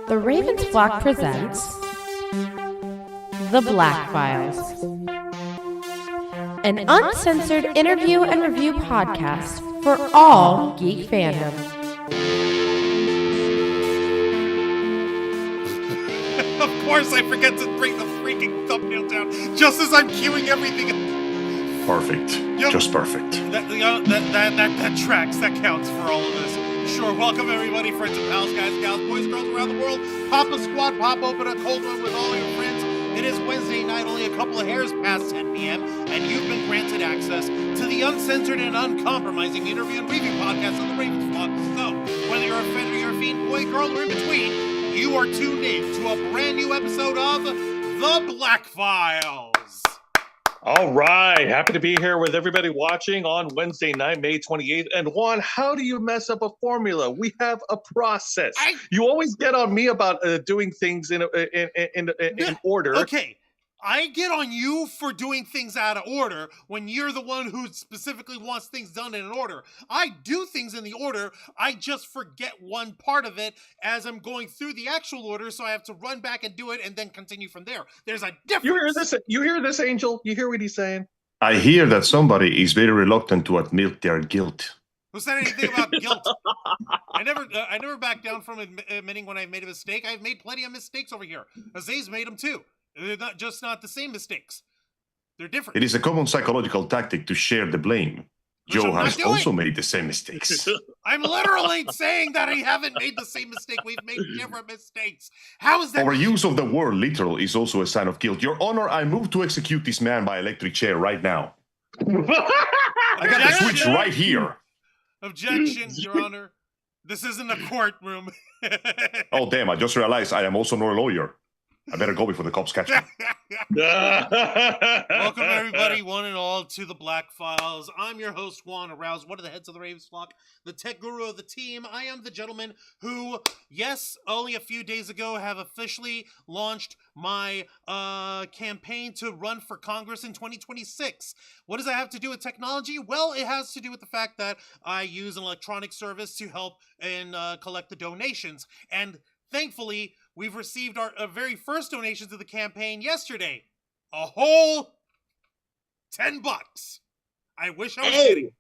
The Ravens Flock presents The Black Files, an uncensored interview and review podcast for all geek fandom. Of course, I forget to bring the freaking thumbnail down just as I'm queuing everything. Perfect. Yep. Just perfect. That tracks. That counts for all of this. Sure. Welcome everybody, friends and pals, guys, gals, boys, girls around the world. Pop a squad, pop open a cold one with all your friends. It is Wednesday night, only a couple of hairs past 10 p.m., and you've been granted access to the uncensored and uncompromising interview and review podcast of the Ravens Flock. So, whether you're a fan or you're a fiend, boy, girl, or in between, you are tuned in to a brand new episode of The Black Files. All right. Happy to be here with everybody watching on Wednesday night, May 28th. And Juan, how do you mess up a formula? We have a process. You always get on me about doing things in order. Okay. I get on you for doing things out of order when you're the one who specifically wants things done in an order. I do things in the order. I just forget one part of it as I'm going through the actual order, so I have to run back and do it and then continue from there. There's a difference. You hear this, Angel? You hear what he's saying? I hear that somebody is very reluctant to admit their guilt. Who said anything about guilt? I never back down from admitting when I made a mistake. I've made plenty of mistakes over here. Aziz made them too. They're not the same mistakes. They're different. It is a common psychological tactic to share the blame. Which Joe has also made the same mistakes. I'm literally saying that I haven't made the same mistake. We've made different mistakes. How is that? Our use of the word literal is also a sign of guilt. Your Honor, I move to execute this man by electric chair right now. I got the switch right here. Objection, Your Honor. This isn't a courtroom. Oh, damn. I just realized I am also not a lawyer. I better go before the cops catch me. Welcome, everybody, one and all, to the Black Files. I'm your host, Juan Arouse, one of the heads of the Ravens Flock, the tech guru of the team. I am the gentleman who, yes, only a few days ago, have officially launched my campaign to run for Congress in 2026. What does that have to do with technology? Well, it has to do with the fact that I use an electronic service to help and collect the donations. And thankfully, we've received our very first donations of the campaign yesterday. A whole $10. I wish I was kidding.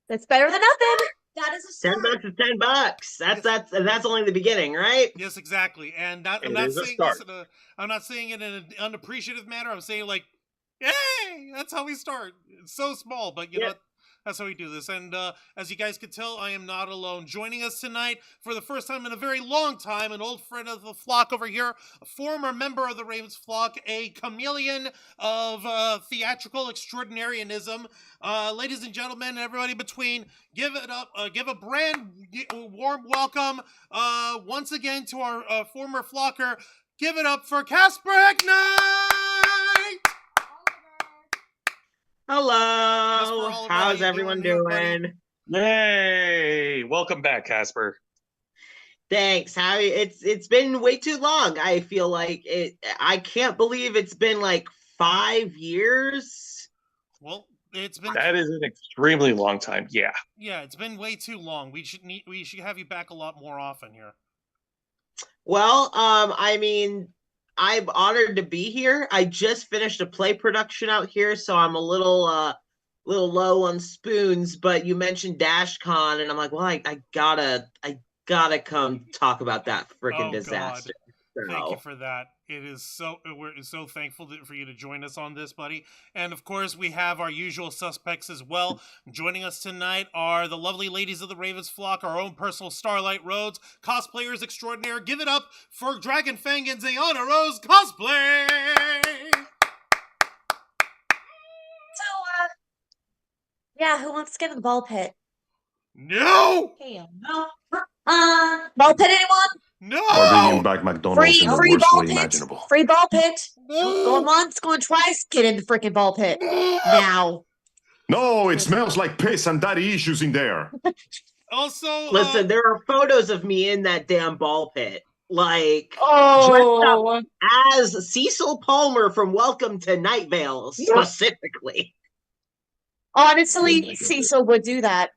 That's better than nothing. That is a start. $10 is $10. That's only the beginning, right? Yes, exactly. And I'm not saying it in an unappreciative manner. I'm saying like, hey, that's how we start. It's so small, but you know. That's how we do this. And as you guys can tell, I am not alone. Joining us tonight for the first time in a very long time, an old friend of the flock over here, a former member of the Ravens Flock, a chameleon of theatrical extraordinarianism. Ladies and gentlemen, everybody between, give it up, give a brand warm welcome once again to our former flocker. Give it up for Casper Hecknight! Hello. How's everyone doing? Hey, welcome back, Casper. Thanks. It's been way too long. I feel like it. I can't believe it's been like 5 years. Well, it's been. That is an extremely long time. Yeah. Yeah, it's been way too long. We should have you back a lot more often here. Well, I mean, I'm honored to be here. I just finished a play production out here, so I'm a little low on spoons. But you mentioned DashCon, and I'm like, well, I gotta come talk about that freaking disaster. So. Thank you for that. We're so thankful for you to join us on this, buddy. And of course, we have our usual suspects as well. Joining us tonight are the lovely ladies of the Ravens Flock, our own personal Starlight Rhodes, cosplayers extraordinaire. Give it up for Dragon Fang and Zayana Rose cosplay. So, yeah, who wants to get in the ball pit? No. Hell no. Ball pit, anyone? No! Are bringing back McDonald's in the free worst ball way pit. imaginable. Free ball pit. No. Going once, going twice. Get in the freaking ball pit now. No, it smells like piss and daddy issues in there. Also, Listen, there are photos of me in that damn ball pit. Like, as Cecil Palmer from Welcome to Night Vale, specifically. Honestly, Cecil would do that.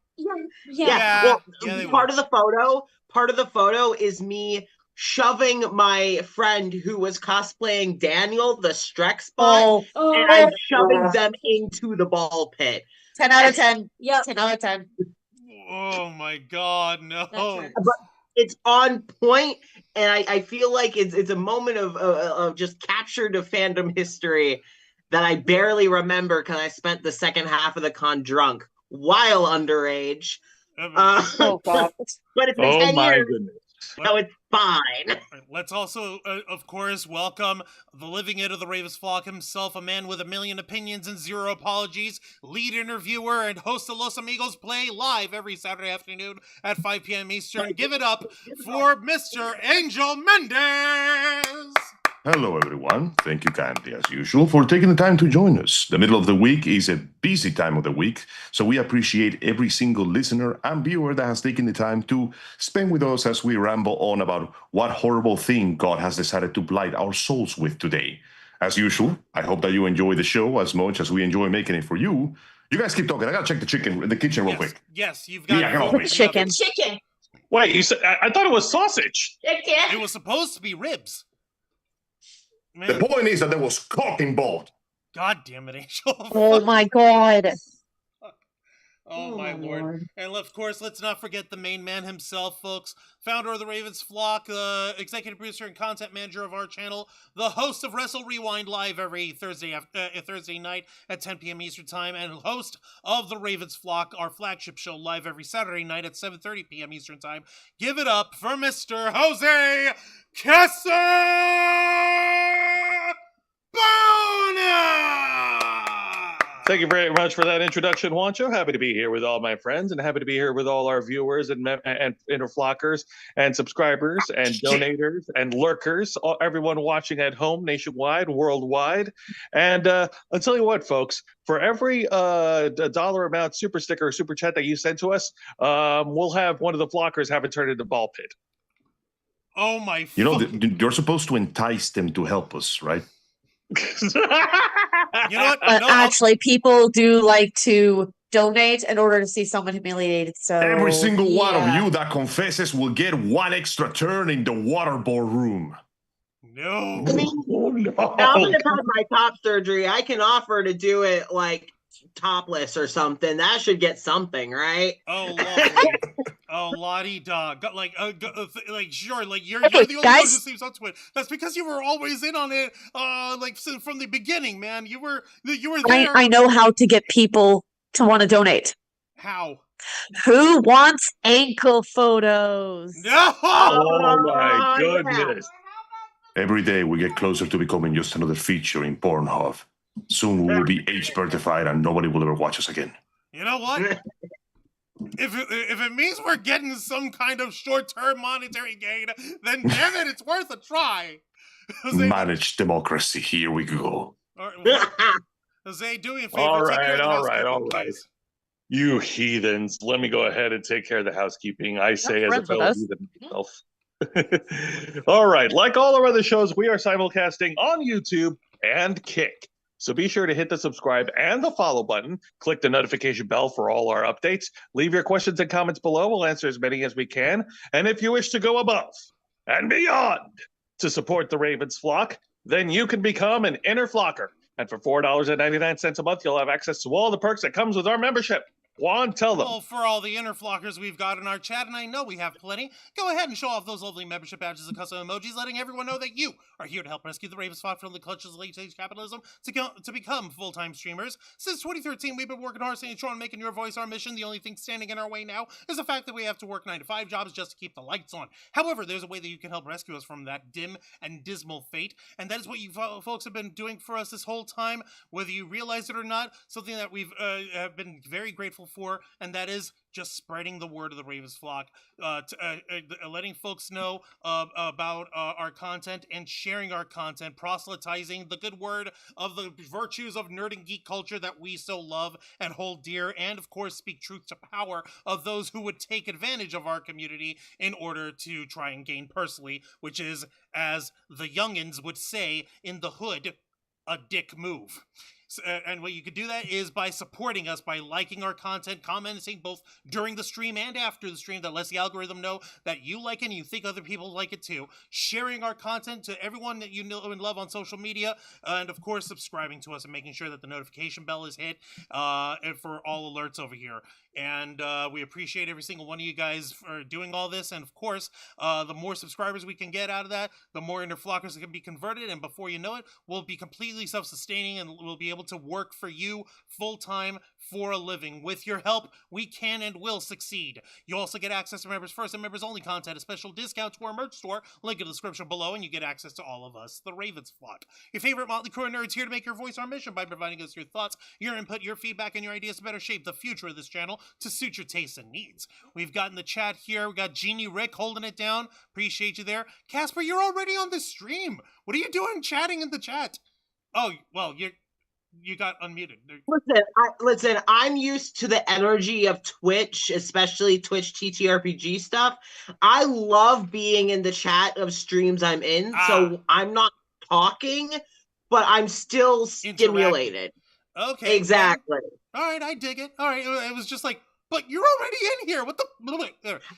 Yeah. Well, they part of the photo is me shoving my friend who was cosplaying Daniel, the Strex bot, and I'm shoving them into the ball pit. 10 out of 10. Yep. 10 out of 10. Oh my god, no. But it's on point, and I feel like it's a moment of just captured of fandom history that I barely remember because I spent the second half of the con drunk while underage. Oh, God. But it's been Oh 10 my years, goodness. so it's fine. Let's also, of course, welcome the living it of the Ravens flock himself, a man with a million opinions and zero apologies, lead interviewer and host of Los Amigos Play live every Saturday afternoon at 5 p.m. Eastern. Give it up for Mr. Angel Mendez! Hello, everyone. Thank you kindly, as usual, for taking the time to join us. The middle of the week is a busy time of the week, so we appreciate every single listener and viewer that has taken the time to spend with us as we ramble on about what horrible thing God has decided to blight our souls with today. As usual, I hope that you enjoy the show as much as we enjoy making it for you. You guys keep talking. I gotta check the chicken in the kitchen real quick. Yes, you've got Chicken. Wait, you said I thought it was sausage. It was supposed to be ribs. Man. The point is that there was cock involved. God damn it, Angel. Oh, my God. Oh, my Lord. And of course, let's not forget the main man himself, folks. Founder of the Ravens Flock, executive producer and content manager of our channel, the host of Wrestle Rewind live every Thursday night at 10 p.m. Eastern Time, and host of the Ravens Flock, our flagship show, live every Saturday night at 7:30 p.m. Eastern Time. Give it up for Mr. Jose Casabona! Thank you very much for that introduction, Juancho. Happy to be here with all my friends, and happy to be here with all our viewers and interflockers and subscribers and donators and lurkers, everyone watching at home, nationwide, worldwide. And I'll tell you what, folks, for every dollar amount super sticker or super chat that you send to us, we'll have one of the flockers have it turned into ball pit. Oh my! You know, you're supposed to entice them to help us, right? You know what? But actually, people do like to donate in order to see someone humiliated. So every single one of you that confesses will get one extra turn in the waterboard room. No. I mean, now that I've had my top surgery, I can offer to do it like topless or something. That should get something, right? Oh, lovely. Oh, Lottie dog. Like, sure, like you're the only one who seems up to it. That's because you were always in on it, like from the beginning, man. You were there. I know how to get people to want to donate. How? Who wants ankle photos? No! Oh my goodness. Every day we get closer to becoming just another feature in Pornhub. Soon we will be age-certified and nobody will ever watch us again. You know what? If it means we're getting some kind of short-term monetary gain, then damn it, it's worth a try. Jose, managed democracy. Here we go. Jose, do me a favor. All right. You heathens. Let me go ahead and take care of the housekeeping. I say as a fellow heathen myself. All right. Like all our other shows, we are simulcasting on YouTube and Kick. So be sure to hit the subscribe and the follow button. Click the notification bell for all our updates. Leave your questions and comments below. We'll answer as many as we can. And if you wish to go above and beyond to support the Ravens Flock, then you can become an inner flocker. And for $4.99 a month, you'll have access to all the perks that comes with our membership. Juan, tell them. Well, for all the interflockers we've got in our chat, and I know we have plenty, go ahead and show off those lovely membership badges and custom emojis, letting everyone know that you are here to help rescue the Ravens Flock from the clutches of late-stage capitalism to become full-time streamers. Since 2013, we've been working hard, staying strong, making your voice our mission. The only thing standing in our way now is the fact that we have to work 9-to-5 jobs just to keep the lights on. However, there's a way that you can help rescue us from that dim and dismal fate, and that is what you folks have been doing for us this whole time, whether you realize it or not, something that we've have been very grateful for, and that is just spreading the word of the Ravens Flock, letting folks know about our content and sharing our content, proselytizing the good word of the virtues of nerd and geek culture that we so love and hold dear, and of course speak truth to power of those who would take advantage of our community in order to try and gain personally, which is, as the youngins would say in the hood, a dick move. And what you could do that is by supporting us, by liking our content, commenting both during the stream and after the stream. That lets the algorithm know that you like it and you think other people like it too. Sharing our content to everyone that you know and love on social media, and of course subscribing to us and making sure that the notification bell is hit and for all alerts over here. And we appreciate every single one of you guys for doing all this. And of course, the more subscribers we can get out of that, the more interflockers that can be converted. And before you know it, we'll be completely self-sustaining and we'll be able to work for you full-time for a living. With your help, we can and will succeed. You also get access to Members First and Members Only content, a special discount to our merch store, link in the description below, and you get access to all of us, the Ravens flock. Your favorite Motley Crue nerds here to make your voice our mission by providing us your thoughts, your input, your feedback, and your ideas to better shape the future of this channel to suit your tastes and needs. We've got in the chat here, we got Genie Rick holding it down. Appreciate you there. Casper, you're already on the stream. What are you doing chatting in the chat? Oh, well, you got unmuted. Listen, I'm used to the energy of Twitch, especially Twitch TTRPG stuff. I love being in the chat of streams I'm in, so I'm not talking, but I'm still stimulated. Okay. Exactly. All right, I dig it. All right, it was just like, but you're already in here. What the?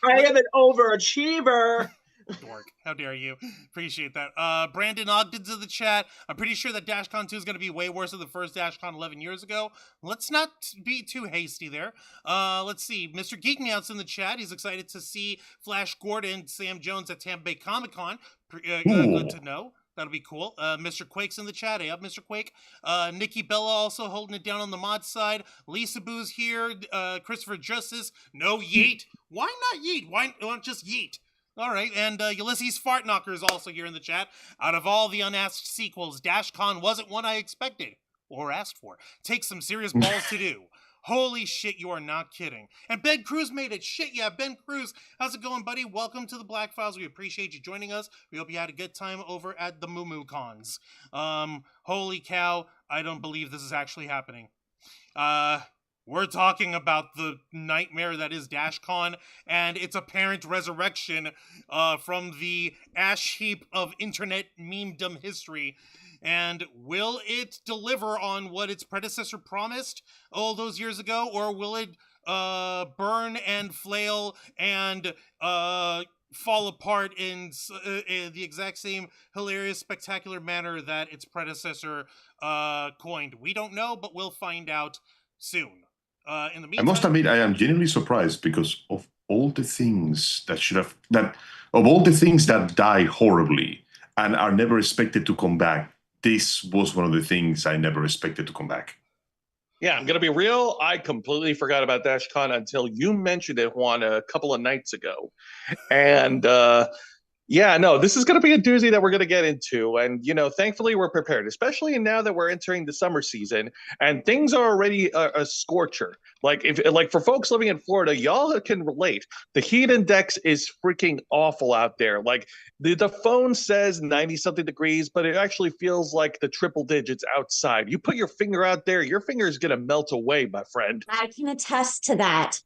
I am an overachiever. Dork. How dare you? Appreciate that. Brandon Ogden's in the chat. I'm pretty sure that DashCon 2 is going to be way worse than the first DashCon 11 years ago. Let's not be too hasty there. Let's see. Mr. Geek Meow's in the chat. He's excited to see Flash Gordon, Sam Jones at Tampa Bay Comic-Con. Good to know. That'll be cool. Mr. Quake's in the chat. Hey up, Mr. Quake. Nikki Bella also holding it down on the mod side. Lisa Boo's here. Christopher Justice. No Yeet. Why not Yeet? Why not just Yeet? All right, and Ulysses Fartknocker is also here in the chat. Out of all the unasked sequels, DashCon wasn't one I expected or asked for. Takes some serious balls to do. Holy shit, you are not kidding. And Ben Cruz made it. Shit, yeah, Ben Cruz. How's it going, buddy? Welcome to the Black Files. We appreciate you joining us. We hope you had a good time over at the Moo Cons. Holy cow, I don't believe this is actually happening. We're talking about the nightmare that is DashCon and its apparent resurrection from the ash heap of internet memedom history. And will it deliver on what its predecessor promised all those years ago, or will it burn and flail and fall apart in the exact same hilarious, spectacular manner that its predecessor coined? We don't know, but we'll find out soon. In the meantime, I must admit, I am genuinely surprised because of all the things that die horribly and are never expected to come back. This was one of the things I never expected to come back. Yeah, I'm going to be real. I completely forgot about DashCon until you mentioned it, Juan, a couple of nights ago. And yeah, no, this is going to be a doozy that we're going to get into. And, you know, thankfully we're prepared, especially now that we're entering the summer season and things are already a scorcher. Like for folks living in Florida, y'all can relate. The heat index is freaking awful out there. Like the phone says 90 something degrees, but it actually feels like the triple digits outside. You put your finger out there, your finger is going to melt away, my friend. I can attest to that.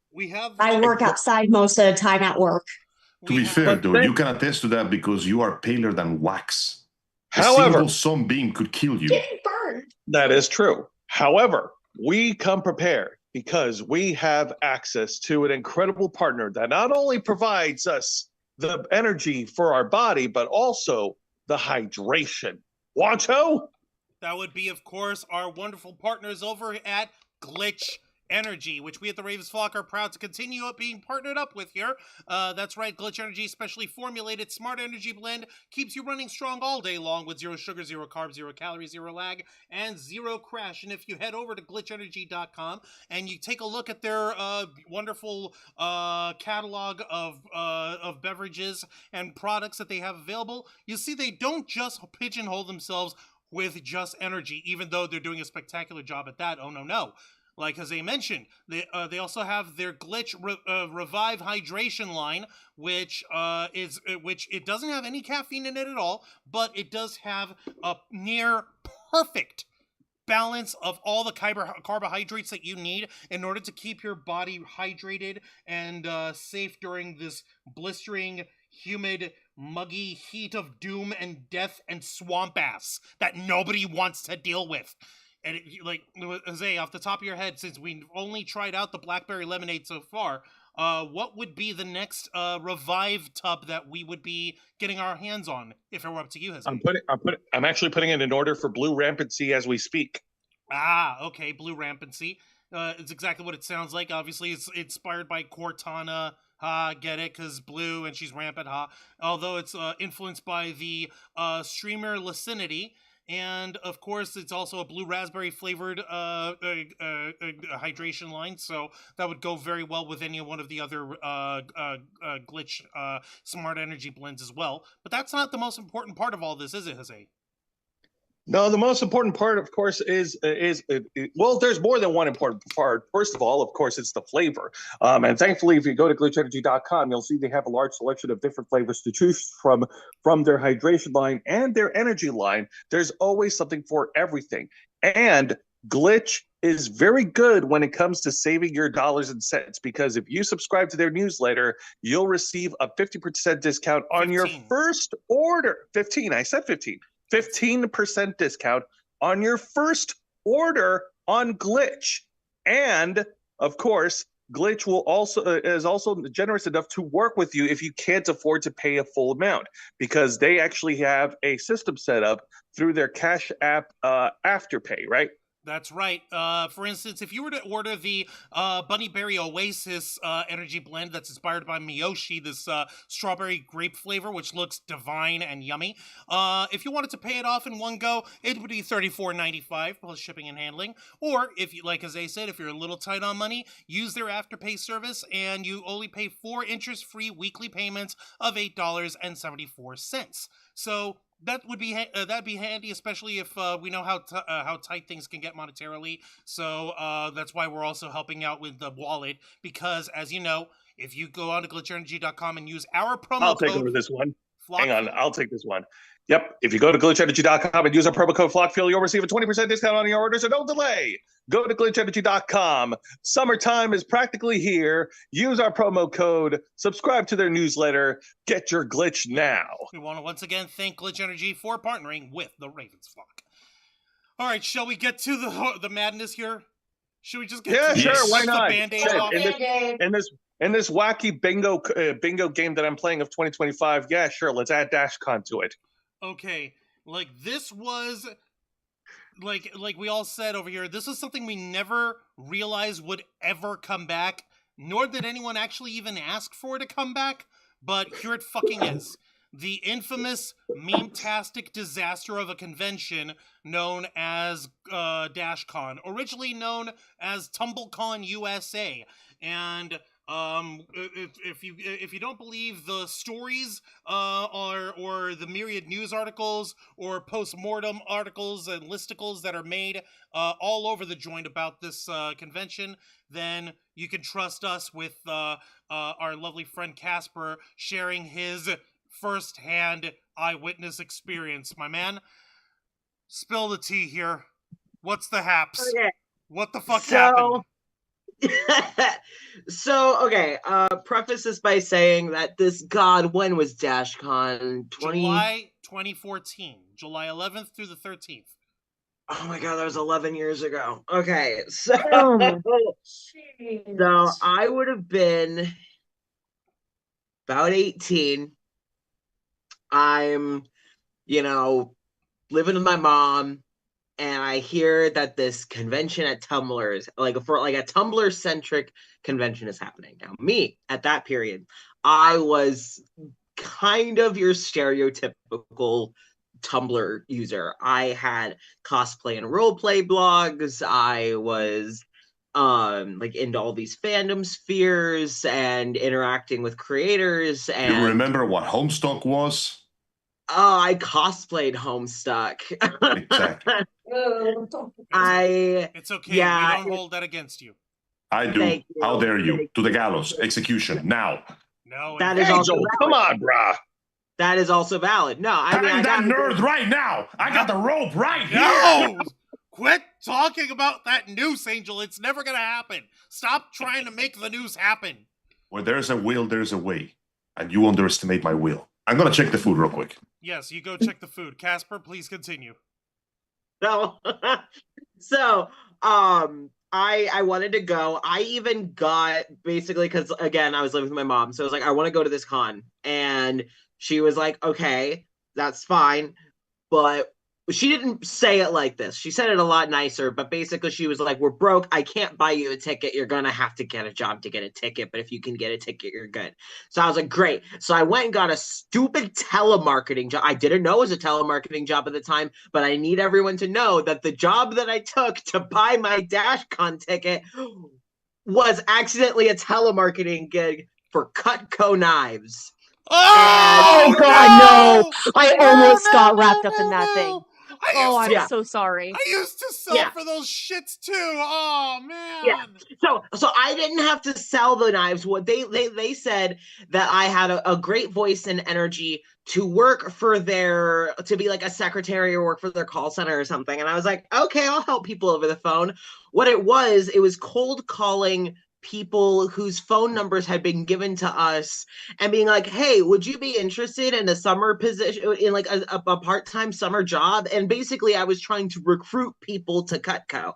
I work outside most of the time at work. To be fair, though, you can attest to that because you are paler than wax. However, a single sunbeam could kill you. Getting burned. That is true. However, we come prepared because we have access to an incredible partner that not only provides us the energy for our body, but also the hydration. Wancho? That would be, of course, our wonderful partners over at Glitch Energy, which we at the Ravens Flock are proud to continue being partnered up with here. That's right, Glitch Energy, specially formulated smart energy blend, keeps you running strong all day long with 0 sugar, 0 carbs, 0 calories, 0 lag, and 0 crash. And if you head over to glitchenergy.com and you take a look at their wonderful catalog of beverages and products that they have available, you see they don't just pigeonhole themselves with just energy, even though they're doing a spectacular job at that. Oh, no. Like, as they mentioned, they also have their Glitch Revive Hydration line, which it doesn't have any caffeine in it at all, but it does have a near perfect balance of all the carbohydrates that you need in order to keep your body hydrated and safe during this blistering, humid, muggy heat of doom and death and swamp ass that nobody wants to deal with. And Jose, off the top of your head, since we've only tried out the blackberry lemonade so far, what would be the next revived tub that we would be getting our hands on if it were up to you, Jose? I'm actually putting it in order for Blue Rampancy as we speak. Ah, okay, Blue Rampancy. It's exactly what it sounds like. Obviously, it's inspired by Cortana. Ha, get it? Because blue and she's rampant. Ha. Although it's influenced by the streamer Lacinity. And, of course, it's also a blue raspberry flavored hydration line. So that would go very well with any one of the other Glitch Smart Energy blends as well. But that's not the most important part of all this, is it, Jose? No, the most important part, of course, is well, there's more than one important part. First of all, of course, it's the flavor. And thankfully, if you go to glitchenergy.com, you'll see they have a large selection of different flavors to choose from their hydration line and their energy line. There's always something for everything. And Glitch is very good when it comes to saving your dollars and cents, because if you subscribe to their newsletter, you'll receive a 50% discount on 15. your first order. 15, I said 15. 15% discount on your first order on Glitch. And of course, Glitch is also generous enough to work with you if you can't afford to pay a full amount, because they actually have a system set up through their Cash App Afterpay, right? That's right. For instance, if you were to order the Bunny Berry Oasis energy blend that's inspired by Miyoshi, this strawberry grape flavor, which looks divine and yummy, if you wanted to pay it off in one go, it would be $34.95 plus shipping and handling. Or if you, like as they said, if you're a little tight on money, use their Afterpay service, and you only pay 4 interest-free weekly payments of $8.74. So that would be that'd be handy, especially if we know how tight things can get monetarily. So that's why we're also helping out with the wallet, because as you know, if you go on to glitchenergy.com and use our promo code, I'll take over this one. Hang on, I'll take this one. Yep. If you go to glitchenergy.com and use our promo code FlockFuel, you'll receive a 20% discount on your order, so don't delay. Go to glitchenergy.com. Summertime is practically here. Use our promo code. Subscribe to their newsletter. Get your glitch now. We want to once again thank Glitch Energy for partnering with the Ravens Flock. All right, shall we get to the madness here? Should we just get to sure, why not? the Band-Aid off? In this wacky bingo game that I'm playing of 2025, yeah, sure, let's add DashCon to it. Okay, like this was, like we all said over here, this is something we never realized would ever come back, nor did anyone actually even ask for it to come back, but here it fucking is. The infamous meme-tastic disaster of a convention known as DashCon, originally known as TumbleCon USA, and if you don't believe the stories or the myriad news articles or post-mortem articles and listicles that are made all over the joint about this convention, then you can trust us with our lovely friend Casper sharing his first-hand eyewitness experience. My man, spill the tea here. What's the haps? Okay. What the fuck happened? Okay, preface this by saying that when was DashCon? July 2014. July 11th through the 13th. Oh my god, that was 11 years ago. Okay, so I would have been about 18. I'm, living with my mom, and I hear that this convention at Tumblr is like a Tumblr-centric convention is happening. Now, me at that period, I was kind of your stereotypical Tumblr user. I had cosplay and roleplay blogs. I was into all these fandom spheres and interacting with creators. And you remember what Homestuck was? Oh, I cosplayed Homestuck. Exactly. It's okay. Yeah, we don't hold that against you. I do. How dare you? To the gallows. Execution. Now. No. That is also valid. Come on, brah. That is also valid. No, I got nerd right now. I got the rope right here. No! Quit talking about that noose, Angel. It's never going to happen. Stop trying to make the noose happen. Where there's a will, there's a way. And you underestimate my will. I'm going to check the food real quick. Yes, you go check the food. Casper, please continue. No. So, I wanted to go. I even got basically because again, I was living with my mom, so I was like, I want to go to this con, and she was like, okay, that's fine, but she didn't say it like this. She said it a lot nicer, but basically she was like, we're broke. I can't buy you a ticket. You're going to have to get a job to get a ticket. But if you can get a ticket, you're good. So I was like, great. So I went and got a stupid telemarketing job. I didn't know it was a telemarketing job at the time, but I need everyone to know that the job that I took to buy my DashCon ticket was accidentally a telemarketing gig for Cutco knives. Oh God, no! I almost got wrapped up in that thing. Oh, I'm Yeah. so sorry. I used to sell for those shits too. Oh man. Yeah. So I didn't have to sell the knives. What they said that I had a great voice and energy to work for to be like a secretary or work for their call center or something. And I was like, okay, I'll help people over the phone. What it was cold calling people whose phone numbers had been given to us and being like, hey, would you be interested in a summer position, in like a part-time summer job? And basically I was trying to recruit people to Cutco.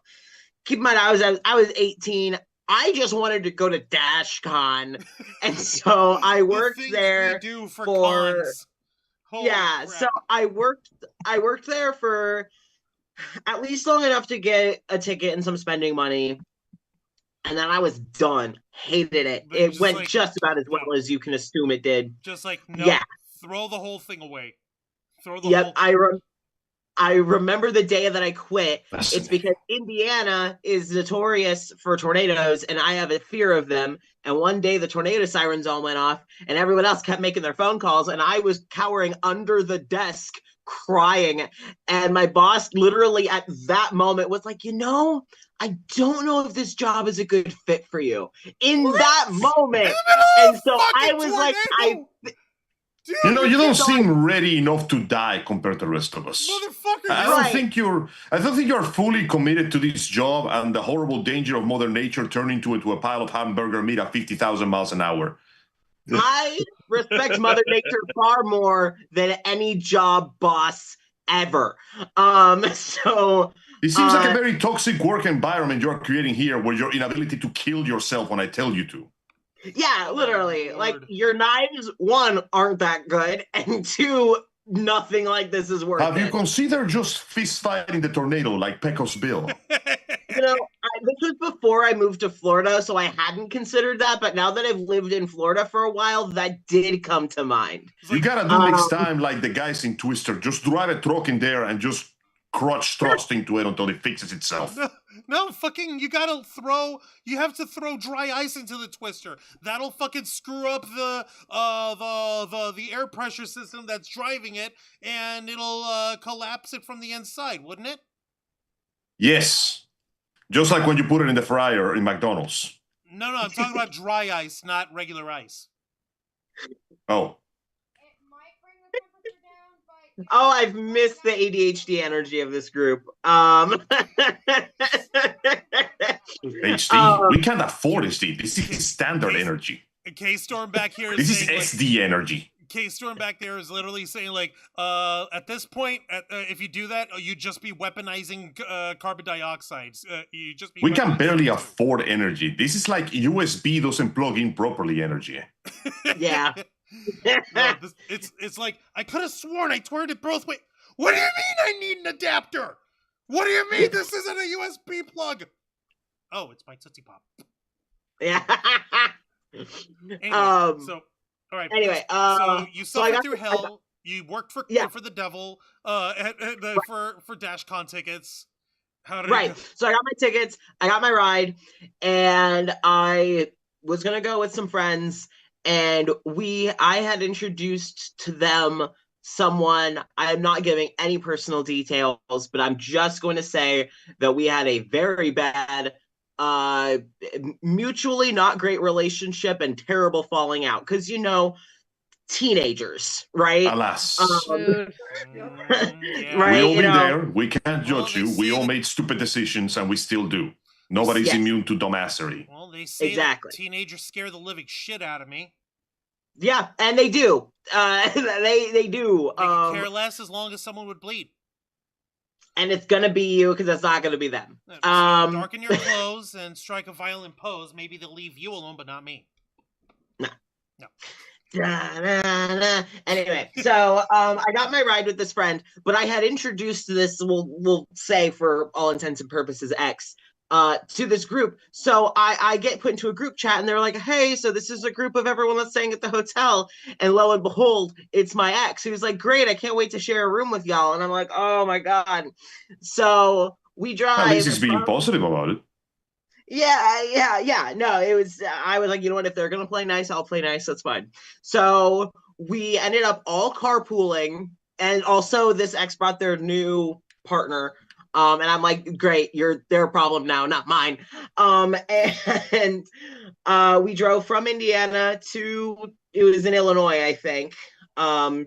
Keep in mind, I was 18. I just wanted to go to DashCon, and so I worked there for cons. Yeah, crap. So I worked there for at least long enough to get a ticket and some spending money. And then I was done. Hated it. It went like, just about as well as you can assume it did. Just like, no, throw the whole thing away. Throw the whole thing. I remember the day that I quit. It's because Indiana is notorious for tornadoes, and I have a fear of them. And one day the tornado sirens all went off, and everyone else kept making their phone calls, and I was cowering under the desk crying. And my boss literally at that moment was like, I don't know if this job is a good fit for you. In that moment. And so I was like, Dude, you don't seem ready enough to die compared to the rest of us. Motherfucker, I don't think you're fully committed to this job and the horrible danger of Mother Nature turning into a pile of hamburger meat at 50,000 miles an hour. I respect Mother Nature far more than any job boss ever. So it seems like a very toxic work environment you're creating here, where your inability to kill yourself when I tell you to. Yeah, literally. Like, your knives, one, aren't that good, and two, nothing like this is worth it. Have you considered just fist fighting the tornado like Pecos Bill? This was before I moved to Florida, so I hadn't considered that, but now that I've lived in Florida for a while, that did come to mind. You gotta do next time like the guys in Twister. Just drive a truck in there and just crotch thrust into it until it fixes itself. No, fucking, you have to throw dry ice into the Twister. That'll fucking screw up the air pressure system that's driving it, and it'll collapse it from the inside, wouldn't it? Yes. Just like when you put it in the fryer in McDonald's. No, I'm talking about dry ice, not regular ice. Oh. Oh, I've missed the ADHD energy of this group. HD? We can't afford HD. This is standard energy. K-Storm back here is this is SD energy. K-Storm back there is literally saying, like, at this point, if you do that, you just be weaponizing carbon dioxide. We can barely afford energy. This is like USB doesn't plug in properly energy. Yeah. No, it's like, I could have sworn I turned it both ways. What do you mean I need an adapter? What do you mean this isn't a USB plug? Oh, it's my Tootsie Pop. Yeah. Anyway, all right. Anyway, so you suffered through hell. You worked for the devil for DashCon tickets. How did it go? So I got my tickets, I got my ride, and I was gonna go with some friends. And I had introduced to them someone. I am not giving any personal details, but I'm just going to say that we had a very bad, mutually not great relationship and terrible falling out. Because, teenagers, right? Alas. Right? We all been there. We can't judge you. We all made stupid decisions, and we still do. Nobody's immune to dumbassery. Well, they say that teenagers scare the living shit out of me. Yeah, and they do. They do. They care less as long as someone would bleed. And it's gonna be you because it's not gonna be them. So darken your clothes and strike a violent pose. Maybe they'll leave you alone, but not me. No. No. Anyway, so I got my ride with this friend, but I had introduced this, we'll say for all intents and purposes, X, to this group. So I get put into a group chat and they're like, hey, so this is a group of everyone that's staying at the hotel. And lo and behold, it's my ex who's like, great, I can't wait to share a room with y'all. And I'm like, oh my God. So we drive. At least he's being positive about it. Yeah. No, it was, I was like, you know what, if they're going to play nice, I'll play nice. That's fine. So we ended up all carpooling. And also this ex brought their new partner. And I'm like, great, you're their problem now, not mine. And we drove from Indiana to, it was in Illinois, I think.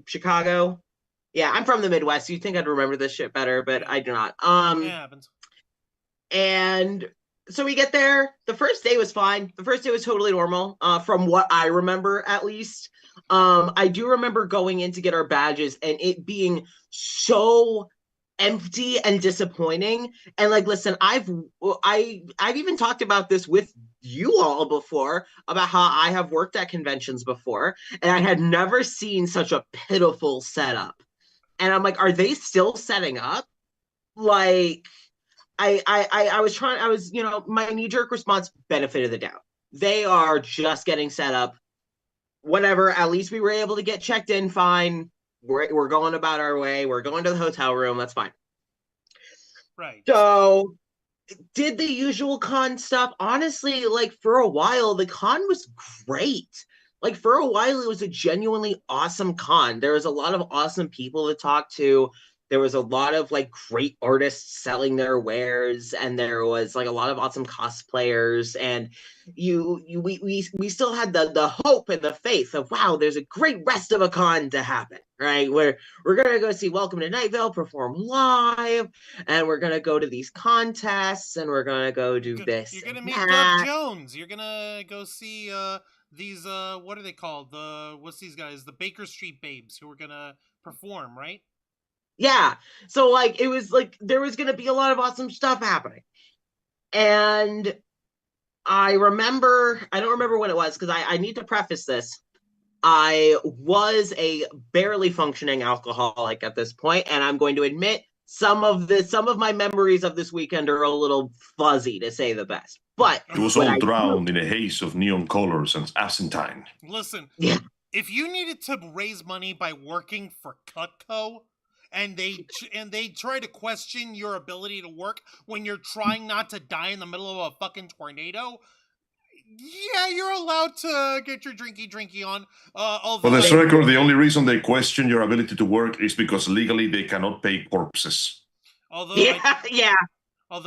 Chicago. Yeah, I'm from the Midwest. You'd think I'd remember this shit better, but I do not. It happens. And so we get there. The first day was fine. The first day was totally normal, from what I remember, at least. I do remember going in to get our badges and it being so empty and disappointing. And like, listen, I've even talked about this with you all before about how I have worked at conventions before, and I had never seen such a pitiful setup. And I'm like, are they still setting up? Like, I was, you know, my knee-jerk response, benefit of the doubt. They are just getting set up. Whatever, at least we were able to get checked in fine. We're going about our way. We're going to the hotel room. That's fine. Right. So did the usual con stuff. Honestly, like for a while, the con was great. Like for a while, it was a genuinely awesome con. There was a lot of awesome people to talk to. There was a lot of like great artists selling their wares, and there was like a lot of awesome cosplayers. And we still had the hope and the faith of, wow, there's a great rest of a con to happen, right? Where we're gonna go see Welcome to Night Vale perform live, and we're gonna go to these contests, and we're gonna go do this. You're gonna meet Doug Jones. You're gonna go see these what are they called? What's these guys? The Baker Street Babes who are gonna perform, right? Yeah. So like it was like there was gonna be a lot of awesome stuff happening. And I don't remember when it was, because I need to preface this. I was a barely functioning alcoholic at this point, and I'm going to admit some of my memories of this weekend are a little fuzzy, to say the best. But it was all drowned in a haze of neon colors and absinthe. Listen, yeah. If you needed to raise money by working for Cutco, and they try to question your ability to work when you're trying not to die in the middle of a fucking tornado, yeah, you're allowed to get your drinky on. For this record, the only reason they question your ability to work is because legally they cannot pay corpses. Although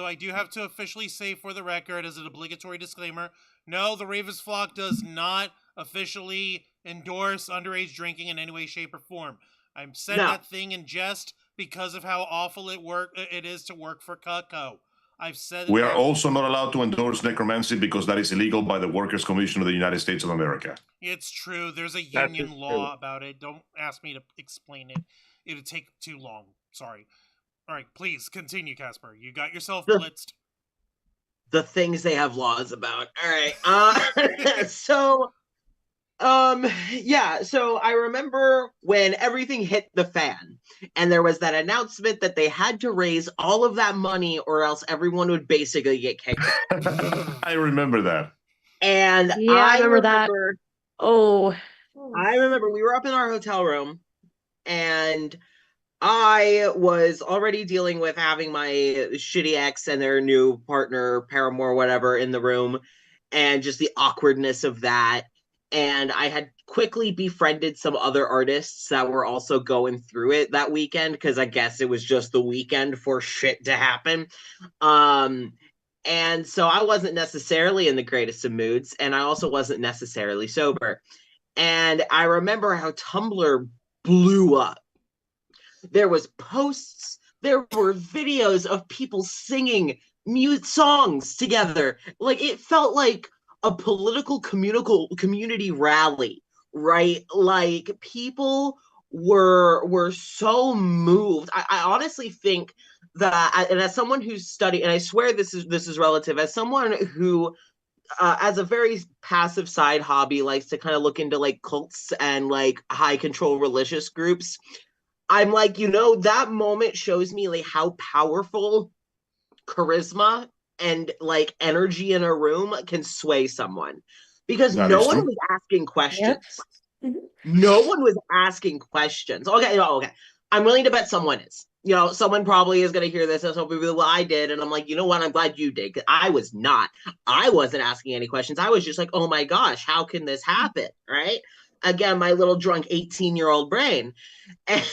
I do have to officially say, for the record, as an obligatory disclaimer, no, the Ravens flock does not officially endorse underage drinking in any way, shape, or form. I'm saying that thing in jest because of how awful it is to work for Cutco. I've said we are also not allowed to endorse necromancy because that is illegal by the Workers' Commission of the United States of America. It's true. There's a union law about it. Don't ask me to explain it. It'd take too long. Sorry. All right, please continue, Casper. You got yourself blitzed. The things they have laws about. All right. So I remember when everything hit the fan and there was that announcement that they had to raise all of that money or else everyone would basically get kicked out. I remember that. And yeah, I remember that. Oh, I remember we were up in our hotel room and I was already dealing with having my shitty ex and their new partner, paramour, whatever, in the room, and just the awkwardness of that. And I had quickly befriended some other artists that were also going through it that weekend, because I guess it was just the weekend for shit to happen. And so I wasn't necessarily in the greatest of moods, and I also wasn't necessarily sober. And I remember how Tumblr blew up. There was posts, there were videos of people singing mute songs together. Like, it felt like a political community rally, right? Like, people were so moved. I honestly think and as someone who's studied, and I swear this is relative, as someone who as a very passive side hobby likes to kind of look into like cults and like high control religious groups, I'm like, that moment shows me like how powerful charisma and like energy in a room can sway someone, because no one was asking questions. Yep. No one was asking questions. Okay. I'm willing to bet someone is. Someone probably is going to hear this and so well, I did. And I'm like, you know what? I'm glad you did. I was not. I wasn't asking any questions. I was just like, oh my gosh, how can this happen? Right? Again, my little drunk 18-year-old brain.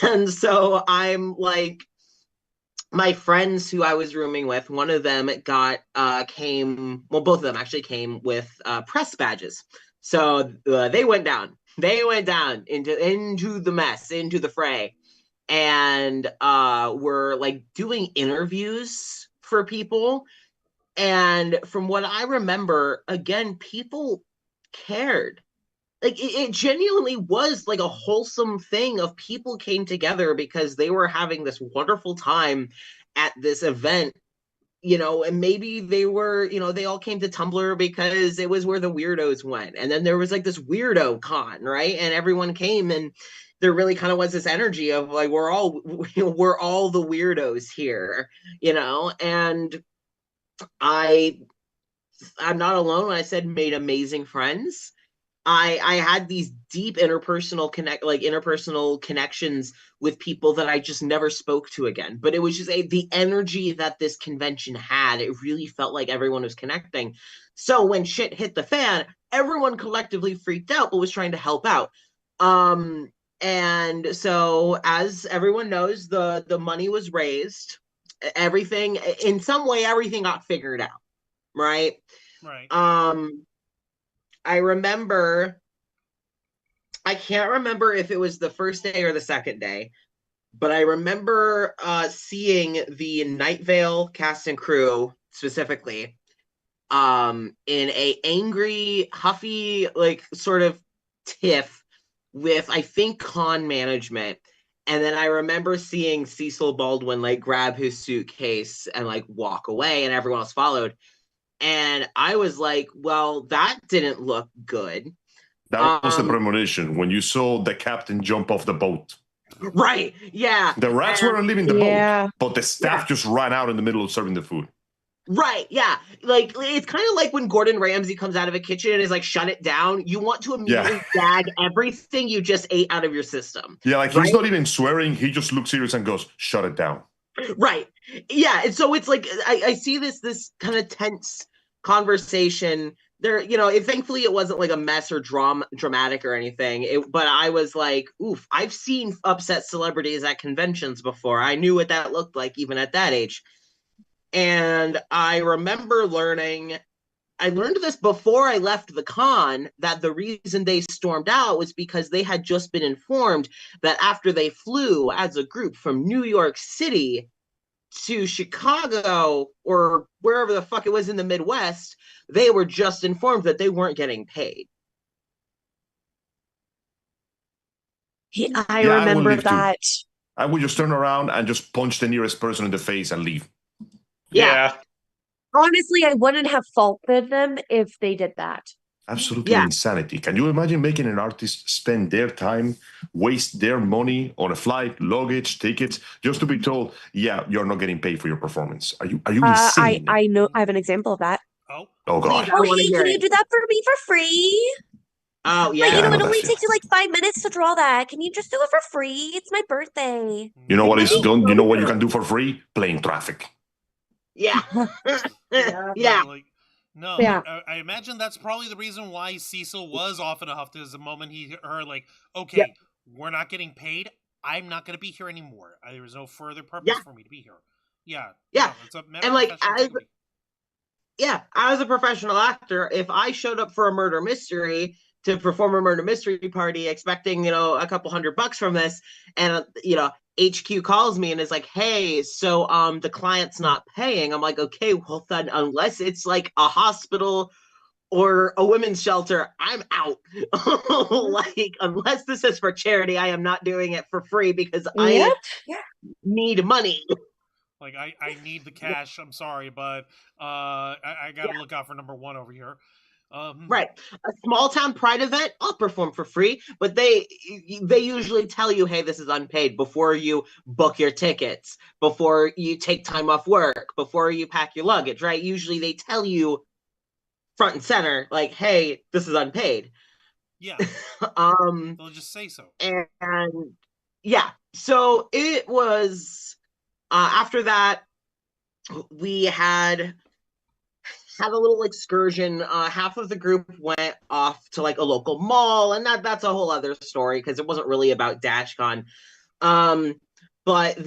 And so I'm like, my friends who I was rooming with, one of them both of them actually came with press badges. So they went down into the mess, into the fray. And were like doing interviews for people. And from what I remember, again, people cared. Like it genuinely was like a wholesome thing of people came together because they were having this wonderful time at this event, and maybe they were, they all came to Tumblr because it was where the weirdos went. And then there was like this weirdo con, right? And everyone came, and there really kind of was this energy of like, we're all the weirdos here, and I'm not alone when I said made amazing friends. I had these deep interpersonal connections with people that I just never spoke to again. But it was just the energy that this convention had. It really felt like everyone was connecting. So when shit hit the fan, everyone collectively freaked out, but was trying to help out. And so, as everyone knows, the money was raised. Everything, in some way, everything got figured out, right? Right. I remember, I can't remember if it was the first day or the second day, but I remember seeing the Night Vale cast and crew specifically in a angry, huffy, like sort of tiff with, I think, con management. And then I remember seeing Cecil Baldwin like grab his suitcase and like walk away, and everyone else followed. And I was like, well, that didn't look good. That was the premonition when you saw the captain jump off the boat. Right. Yeah. The rats weren't leaving the boat, but the staff just ran out in the middle of serving the food. Right. Yeah. Like, it's kind of like when Gordon Ramsay comes out of a kitchen and is like, shut it down. You want to immediately gag everything you just ate out of your system. Yeah. Like he's not even swearing. He just looks serious and goes, shut it down. Right. Yeah. And so it's like, I see this kind of tense conversation there. Thankfully it wasn't like a mess or dramatic or anything. But I was like, oof, I've seen upset celebrities at conventions before. I knew what that looked like even at that age. And I remember I learned this before I left the con, that the reason they stormed out was because they had just been informed that after they flew as a group from New York City to Chicago or wherever the fuck it was in the Midwest, they were just informed that they weren't getting paid. Yeah, I remember that. I would just turn around and just punch the nearest person in the face and leave. Yeah. Honestly, I wouldn't have faulted them if they did that. Absolutely insanity. Can you imagine making an artist spend their time, waste their money on a flight, luggage, tickets, just to be told, yeah, you're not getting paid for your performance? Are you insane? I know. I have an example of that. Oh God. Oh, hey, can you do that for me for free? Oh, yeah. Like, it only takes you like 5 minutes to draw that. Can you just do it for free? It's my birthday. You know what is done? You know what you can do for free? Plane traffic. Yeah. Yeah. Like, no, yeah. I imagine that's probably the reason why Cecil was off in a huff. Is the moment he heard, like, okay, we're not getting paid. I'm not going to be here anymore. There was no further purpose for me to be here. Yeah. Yeah. No, it's a and like, as a professional actor, if I showed up for a murder mystery to perform a murder mystery party expecting, a couple $100 from this, and, HQ calls me and is like, hey, so the client's not paying. I'm like, okay, well then, unless it's like a hospital or a women's shelter, I'm out. Like, unless this is for charity, I am not doing it for free because I need money. Like, I need the cash. I'm sorry, but I got to look out for number one over here. Right. A small town pride event, I'll perform for free, but they usually tell you, hey, this is unpaid before you book your tickets, before you take time off work, before you pack your luggage, right? Usually they tell you front and center, like, hey, this is unpaid. Yeah. They'll just say so. And yeah, so it was after that, we had a little excursion. Half of the group went off to like a local mall, and that's a whole other story because it wasn't really about DashCon. But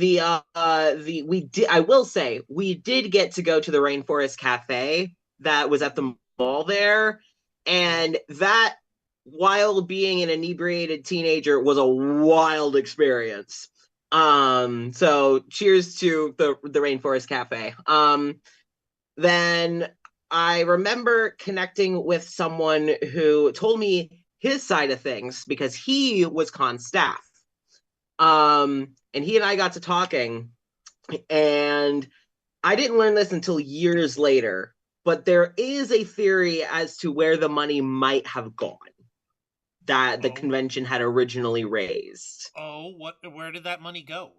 I will say we did get to go to the Rainforest Cafe that was at the mall there, and that, while being an inebriated teenager, was a wild experience. So cheers to the Rainforest Cafe. Then I remember connecting with someone who told me his side of things because he was con staff. And he and I got to talking, and I didn't learn this until years later, but there is a theory as to where the money might have gone that the convention had originally raised. Where did that money go?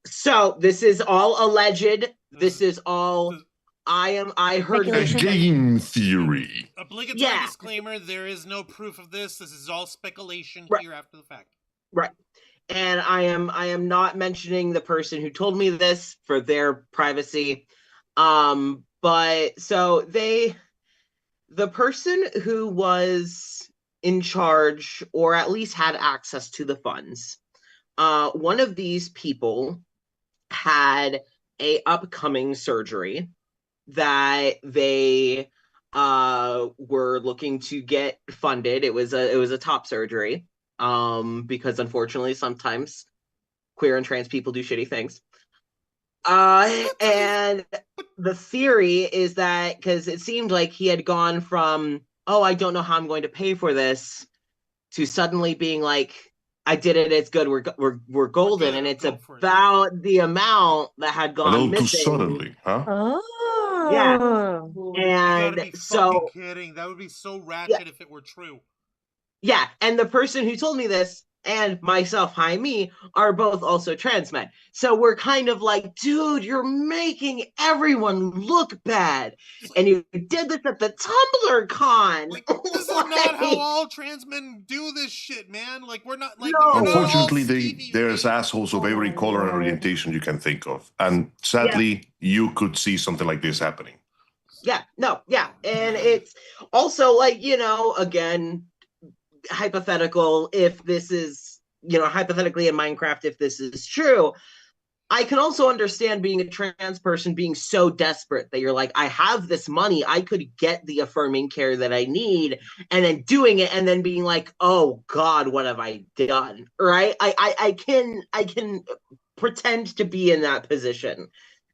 So this is all alleged. This is all I heard a game theory. Obligatory disclaimer, there is no proof of this. This is all speculation here after the fact. Right. And I am not mentioning the person who told me this for their privacy. But so the person who was in charge, or at least had access to the funds, one of these people had a upcoming surgery that they were looking to get funded. It was a top surgery, because unfortunately sometimes queer and trans people do shitty things. And the theory is that because it seemed like he had gone from, oh, I don't know how I'm going to pay for this, to suddenly being like, I did it, it's good, we're golden, and it's about the amount that had gone missing. Too suddenly, huh? Oh. Yeah. And you gotta be so kidding. That would be so ratchet if it were true. Yeah, and the person who told me this and myself, hi me, are both also trans men. So we're kind of like, dude, you're making everyone look bad. And you did this at the Tumblr con. Like, this is not how all trans men do this shit, man. Like, we're not like. No. Unfortunately, there's assholes of every color and orientation you can think of, and sadly, you could see something like this happening. Yeah, no, yeah, and it's also like, again, hypothetical, if this is, hypothetically in Minecraft, if this is true, I can also understand being a trans person being so desperate that you're like, I have this money, I could get the affirming care that I need, and then doing it and then being like, oh God, what have I done? Right? I can pretend to be in that position.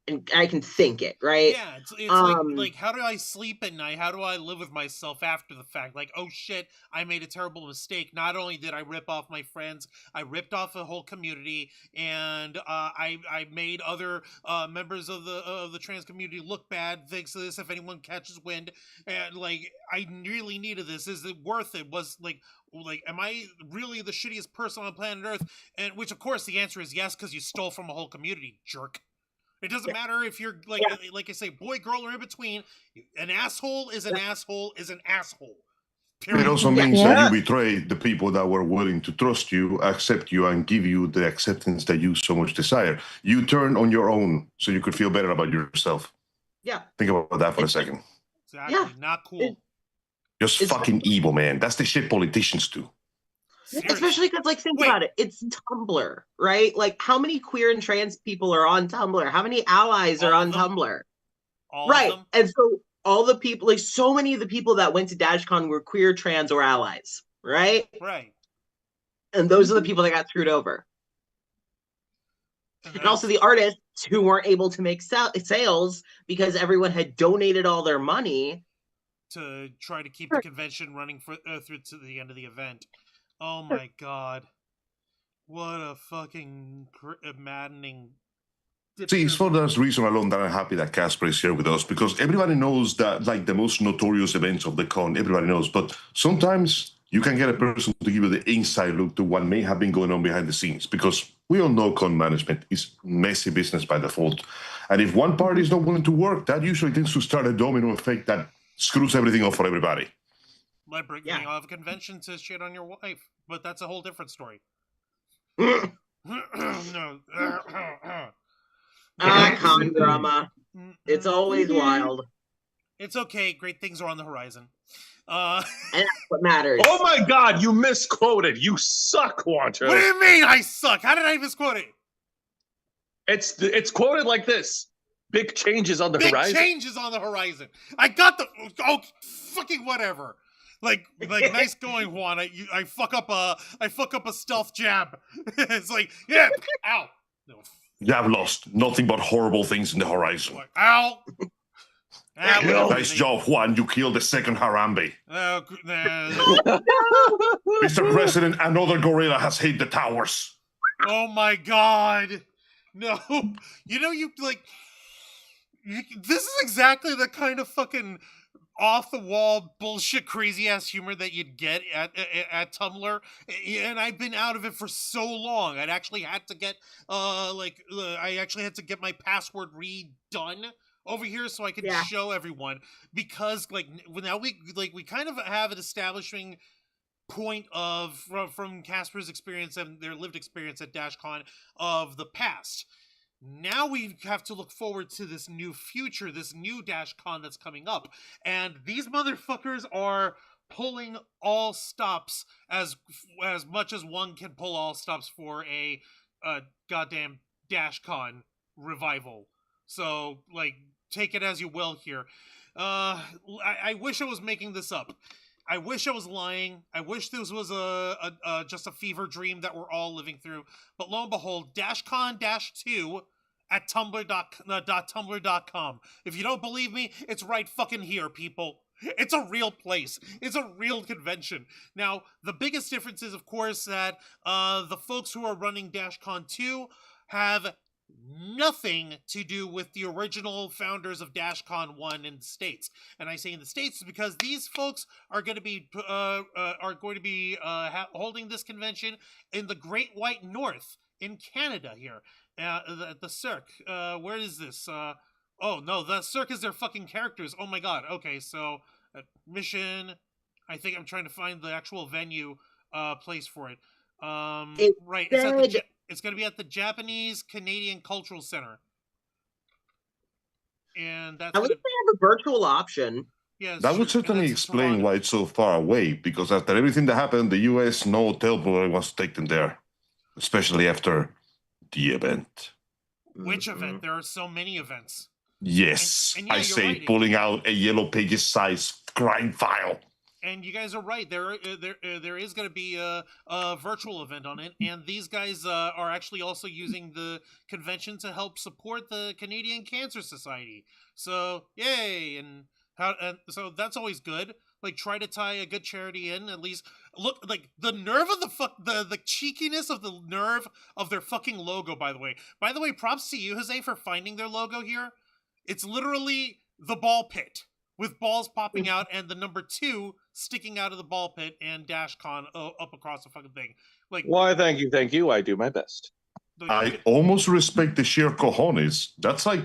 And I can think it, right? Yeah, it's like, how do I sleep at night? How do I live with myself after the fact? Like, oh shit, I made a terrible mistake. Not only did I rip off my friends, I ripped off a whole community, and I made other members of the trans community look bad thanks to this. If anyone catches wind, and like, I really needed this. Is it worth it? Was like, am I really the shittiest person on planet Earth? And which, of course, the answer is yes, because you stole from a whole community, jerk. It doesn't matter if you're like I say, boy, girl, or in between. An asshole is an asshole is an asshole. Period. It also means that you betray the people that were willing to trust you, accept you, and give you the acceptance that you so much desire. You turn on your own so you could feel better about yourself. Yeah. Think about that for a second. Exactly. Yeah. Not cool. Just fucking evil, man. That's the shit politicians do. Seriously. Especially because, like, think about it. It's Tumblr, right? Like, how many queer and trans people are on Tumblr? How many allies are on Tumblr? Right. And so all the people, like, so many of the people that went to DashCon were queer, trans, or allies, right? Right. And those are the people that got screwed over. And also the artists who weren't able to make sales because everyone had donated all their money to try to keep the convention running through to the end of the event. Oh my God. What a fucking maddening See, it's for that reason alone that I'm happy that Casper is here with us, because everybody knows that, like, the most notorious events of the con, everybody knows, but sometimes you can get a person to give you the inside look to what may have been going on behind the scenes, because we all know con management is messy business by default. And if one party is not willing to work, that usually tends to start a domino effect that screws everything up for everybody. Like bringing off a convention to shit on your wife, but that's a whole different story. No. Con drama. It's always wild. It's okay. Great things are on the horizon. And that's what matters. Oh my God, you misquoted. You suck, Wancho. What do you mean I suck? How did I misquote it? It's quoted like this. Big changes on the horizon. Big changes on the horizon. I got the fucking whatever. Like nice going, Juan. I fuck up a stealth jab. It's like, yeah, ow. No. You have lost nothing but horrible things in the horizon. Like, ow. Nice job, Juan. You killed the second Harambe. Mr. President, another gorilla has hit the towers. Oh my God. No. This is exactly the kind of fucking off-the-wall bullshit crazy-ass humor that you'd get at Tumblr, and I've been out of it for so long. I'd actually had to get my password redone over here so I could show everyone, because now we kind of have an establishing point of from Casper's experience and their lived experience at DashCon of the past. Now we have to look forward to this new future, this new DashCon that's coming up. And these motherfuckers are pulling all stops as much as one can pull all stops for a goddamn DashCon revival. So, take it as you will here. I wish I was making this up. I wish I was lying. I wish this was just a fever dream that we're all living through. But lo and behold, DashCon-2 at tumblr.com. If you don't believe me, it's right fucking here, people. It's a real place. It's a real convention. Now, the biggest difference is, of course, that the folks who are running DashCon 2 have nothing to do with the original founders of DashCon 1 in the States. And I say in the States because these folks are going to be holding this convention in the Great White North in Canada here. The Cirque. Where is this? Oh, no, the Cirque is their fucking characters. Oh my God. Okay, so Mission. I think I'm trying to find the actual venue place for it. Right. It's going to be at the Japanese Canadian Cultural Center. And that's. At least they have a virtual option. Yes, that would certainly explain why it's so far away, because after everything that happened, the US no hotel wants to take them there, especially after the event. Which event? There are so many events. Yes, and yeah, I say right. Pulling out a Yellow Pages size crime file. And you guys are right. There is going to be a virtual event on it, and these guys are actually also using the convention to help support the Canadian Cancer Society. So yay! And so that's always good. Try to tie a good charity in, at least. Look, the nerve of the cheekiness of the nerve of their fucking logo. By the way, props to you, Jose, for finding their logo here. It's literally the ball pit with balls popping out and the number 2 sticking out of the ball pit and DashCon up across the fucking thing. Why? Thank you. I do my best. I almost respect the sheer cojones. That's like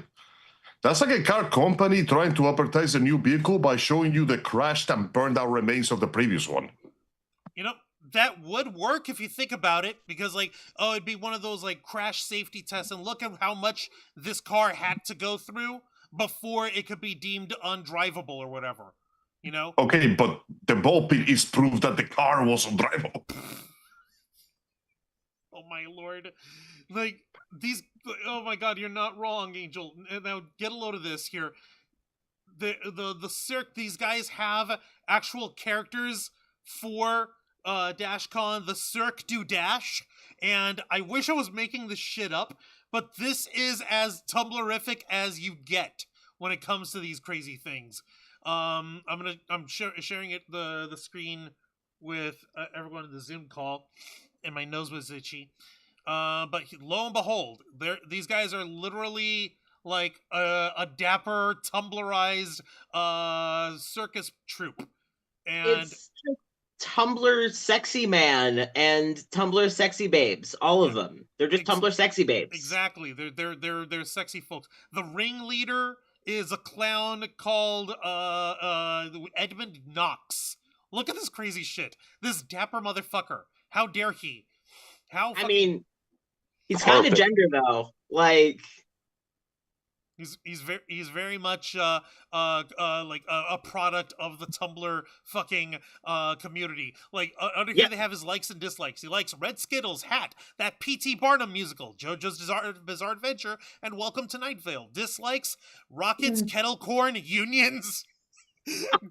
a car company trying to advertise a new vehicle by showing you the crashed and burned out remains of the previous one. That would work if you think about it, because it'd be one of those crash safety tests, and look at how much this car had to go through before it could be deemed undrivable or whatever. Okay, but the ball pit is proof that the car was undrivable. Oh my lord. These, oh my God, you're not wrong, Angel. Now get a load of this here. The Cirque, these guys have actual characters for DashCon, the Cirque du Dash, and I wish I was making this shit up, but this is as Tumblrific as you get when it comes to these crazy things. I'm sharing the screen with everyone in the Zoom call, and my nose was itchy. But lo and behold, these guys are literally like a dapper Tumblrized circus troupe, and it's Tumblr sexy man and Tumblr sexy babes. All of them. They're just Tumblr sexy babes. Exactly. They're sexy folks. The ringleader is a clown called Edmund Knox. Look at this crazy shit. This dapper motherfucker. How dare he? I mean, he's kind of gender though. Like he's very much like a product of the Tumblr fucking community. Like under here they have his likes and dislikes. He likes Red Skittles, Hat, that P.T. Barnum musical, JoJo's Bizarre Adventure, and Welcome to Night Vale. Dislikes Rockets, Kettle Corn, Unions.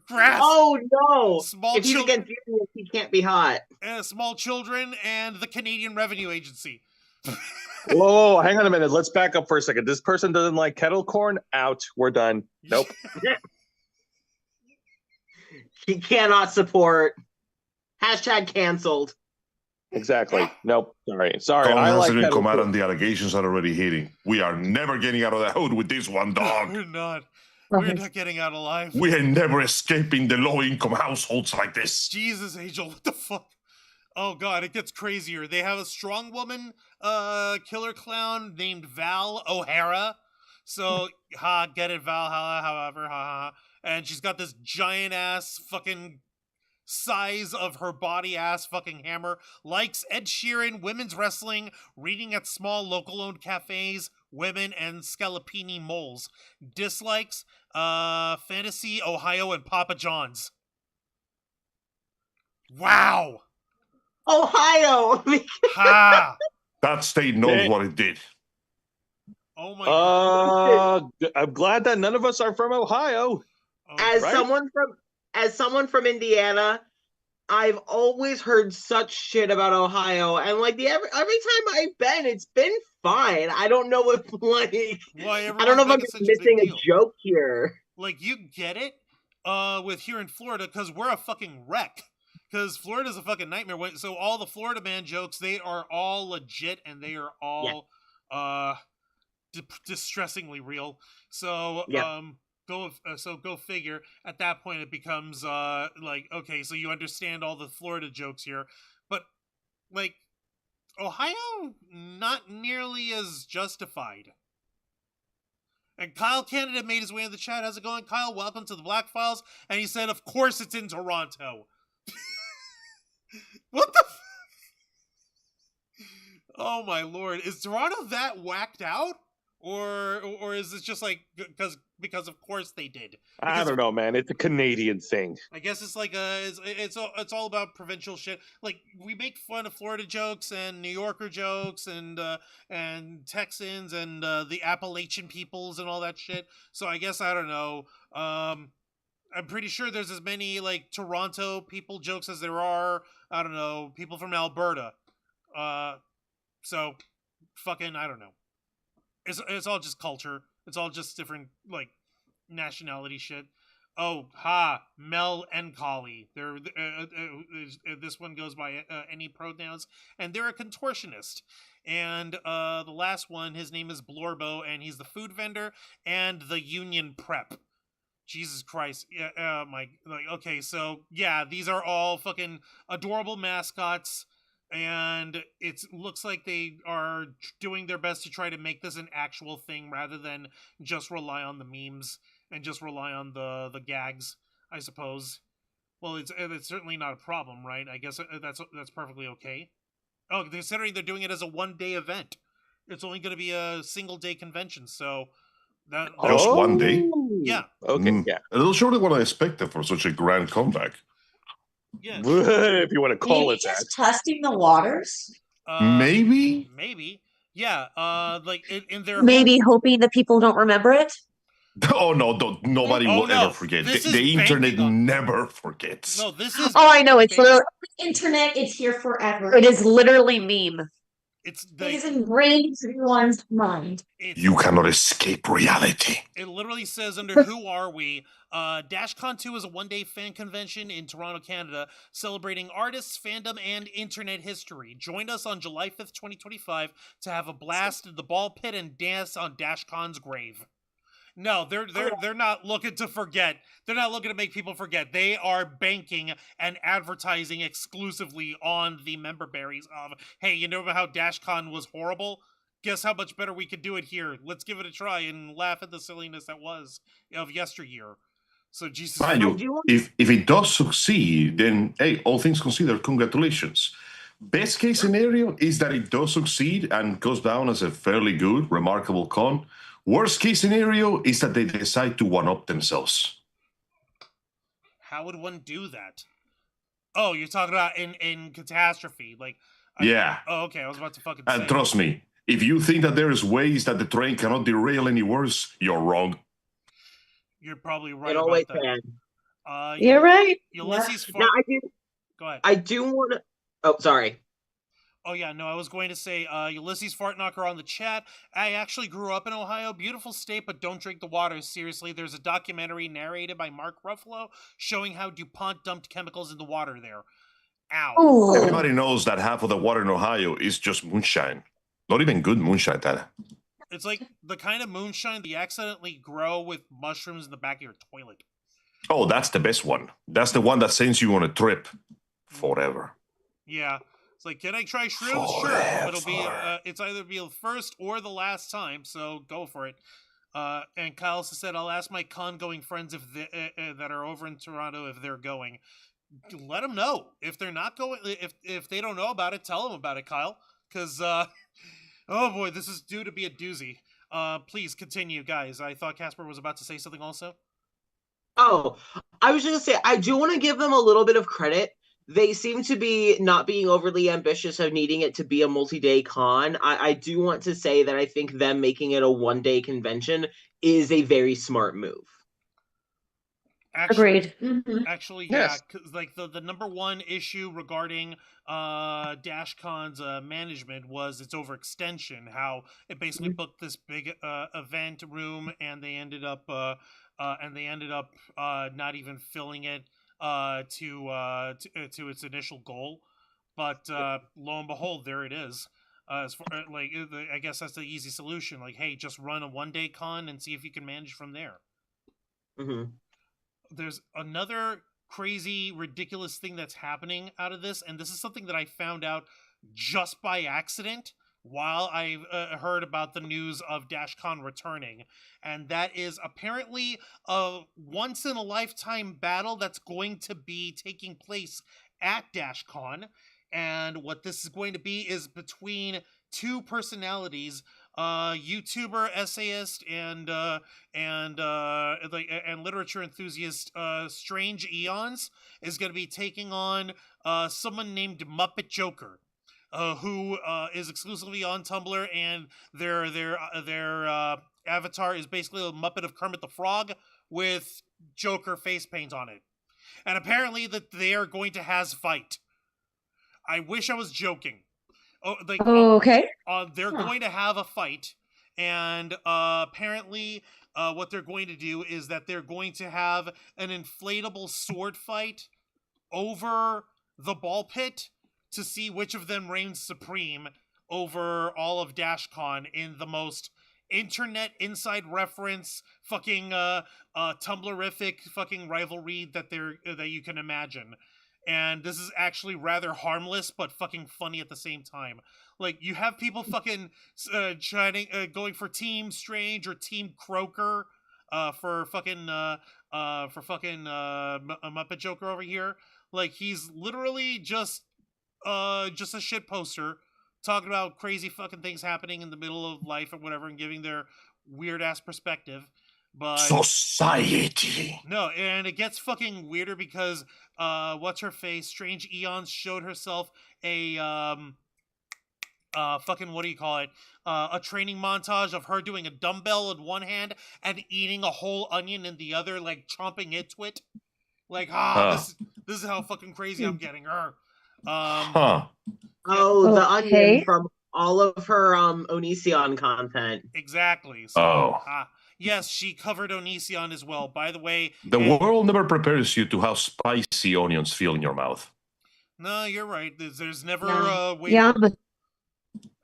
Grass. Oh no! Small if he's against unions, he can't be hot. Small children and the Canadian Revenue Agency. Whoa, hang on a minute. Let's back up for a second. This person doesn't like kettle corn. Out. We're done. Nope. He cannot support. Hashtag canceled. Exactly. Nope. Sorry. I like kettle corn. And the allegations are already hitting. We are never getting out of the hood with this one, dog. We're not. We're not getting out alive. We are never escaping the low-income households like this. Jesus, Angel, what the fuck? Oh god, it gets crazier. They have a strong woman killer clown named Val O'Hara. So, get it, Val, however. And she's got this giant ass fucking size of her body ass fucking hammer. Likes Ed Sheeran, women's wrestling, reading at small local-owned cafes, women, and Scalapini moles. Dislikes Fantasy, Ohio, and Papa John's. Wow. Ohio. Ha! That state knows what it did. Oh my god. I'm glad that none of us are from Ohio. As someone from Indiana, I've always heard such shit about Ohio, and like every time I've been, it's been fine. I don't know if I don't know if I'm missing a joke here. Like you get it, with here in Florida because we're a fucking wreck. Because Florida's a fucking nightmare. So all the Florida man jokes, they are all legit and they are all distressingly real. So go figure. At that point, it becomes like, okay, so you understand all the Florida jokes here, but like Ohio, not nearly as justified. And Kyle Canada made his way in the chat. How's it going, Kyle? Welcome to the Black Files. And he said, of course it's in Toronto. What the Oh my lord. Is Toronto that whacked out? Or is it just like because of course they did? I don't know, man. It's a Canadian thing. I guess it's like it's all about provincial shit. Like we make fun of Florida jokes and New Yorker jokes and Texans and the Appalachian peoples and all that shit. So I guess I don't know. I'm pretty sure there's as many like Toronto people jokes as there are, I don't know, people from Alberta. So fucking I don't know. It's all just culture. It's all just different like nationality shit. Oh, Mel and Collie. They're this one goes by any pronouns, and they're a contortionist. And the last one, his name is Blorbo, and he's the food vendor and the union prep. Jesus Christ. Yeah, okay, so yeah, these are all fucking adorable mascots, and it looks like they are doing their best to try to make this an actual thing rather than just rely on the memes and just rely on the gags, I suppose. Well, it's certainly not a problem, right? I guess that's perfectly okay. Oh, considering they're doing it as a one-day event. It's only going to be a single-day convention, so... Just 1 day? Yeah. Okay, yeah. A little shorter than what I expected for such a grand comeback. Yeah. If you want to call it that. Just testing the waters? Maybe? Maybe. Yeah. Like in their Maybe hoping that people don't remember it? Oh no! Nobody will ever forget. The internet never forgets. No, this is. Oh, I know. It's literally internet. It's here forever. It is literally meme. It's ingrained in one's mind. You cannot escape reality. It literally says under Who Are We? DashCon 2 is a one-day fan convention in Toronto, Canada, celebrating artists, fandom, and internet history. Join us on July 5th, 2025 to have a blast in the ball pit and dance on DashCon's grave. No, they're not looking to forget. They're not looking to make people forget. They are banking and advertising exclusively on the member berries of, hey, you know how DashCon was horrible? Guess how much better we could do it here. Let's give it a try and laugh at the silliness that was of yesteryear. So Jesus, Mind you, if it does succeed, then hey, all things considered, congratulations. Best case scenario is that it does succeed and goes down as a fairly good, remarkable con. Worst case scenario is that they decide to one-up themselves. How would one do that? Oh, you're talking about in catastrophe, like. Yeah. Oh, okay. I was about to fucking. And trust me, if you think that there's ways that the train cannot derail any worse, you're wrong. You're probably right. It always can. You're right. Ulysses. Now, Go ahead. I do want to. Oh, sorry. Oh, yeah, no, I was going to say, Ulysses Fartknocker on the chat. I actually grew up in Ohio. Beautiful state, but don't drink the water. Seriously, there's a documentary narrated by Mark Ruffalo showing how DuPont dumped chemicals in the water there. Ow. Ooh. Everybody knows that half of the water in Ohio is just moonshine. Not even good moonshine, Tana. It's like the kind of moonshine that you accidentally grow with mushrooms in the back of your toilet. Oh, that's the best one. That's the one that sends you on a trip forever. Yeah. It's like, can I try shrooms? Sure. But it'll be, it's either be the first or the last time, so go for it. And Kyle also said, I'll ask my con-going friends if that are over in Toronto if they're going. Let them know. If they're not going, if they don't know about it, tell them about it, Kyle. Because, oh boy, this is due to be a doozy. Please continue, guys. I thought Casper was about to say something also. Oh, I was just going to say, I do want to give them a little bit of credit. They seem to be not being overly ambitious of needing it to be a multi-day con. I do want to say that I think them making it a one-day convention is a very smart move. Agreed. Actually, yeah, because like the number one issue regarding DashCon's management was its overextension. How it basically booked this big event room, and they ended up not even filling it to its initial goal. But lo and behold, there it is. As far, like, I guess that's the easy solution. Like, hey, just run a one-day con and see if you can manage from there. Mm-hmm. There's another crazy, ridiculous thing that's happening out of this, and this is something that I found out just by accident while I heard about the news of DashCon returning, and that is apparently a once-in-a-lifetime battle that's going to be taking place at DashCon, and what this is going to be is between two personalities, YouTuber, essayist, and literature enthusiast, Strange Eons is going to be taking on someone named Muppet Joker, who is exclusively on Tumblr, and their avatar is basically a Muppet of Kermit the Frog with Joker face paint on it, and apparently that they are going to has fight. I wish I was joking. Oh, like, okay. They're going to have a fight, and apparently what they're going to do is that they're going to have an inflatable sword fight over the ball pit to see which of them reigns supreme over all of DashCon in the most internet inside reference fucking Tumblrific fucking rivalry that you can imagine. And this is actually rather harmless, but fucking funny at the same time. Like, you have people fucking going for Team Strange or Team Croaker for fucking Muppet Joker over here. Like, he's literally just a shit poster talking about crazy fucking things happening in the middle of life or whatever, and giving their weird ass perspective. But society. No, and it gets fucking weirder because what's her face? Strange Eons showed herself a fucking, what do you call it? A training montage of her doing a dumbbell in one hand and eating a whole onion in the other, like chomping into it. Like, this is how fucking crazy I'm getting. Oh, the onion from all of her Onision content. Exactly. So, Oh. Yes, she covered Onision as well. By the way, the world never prepares you to how spicy onions feel in your mouth. No, you're right. There's never a way Yeah, to but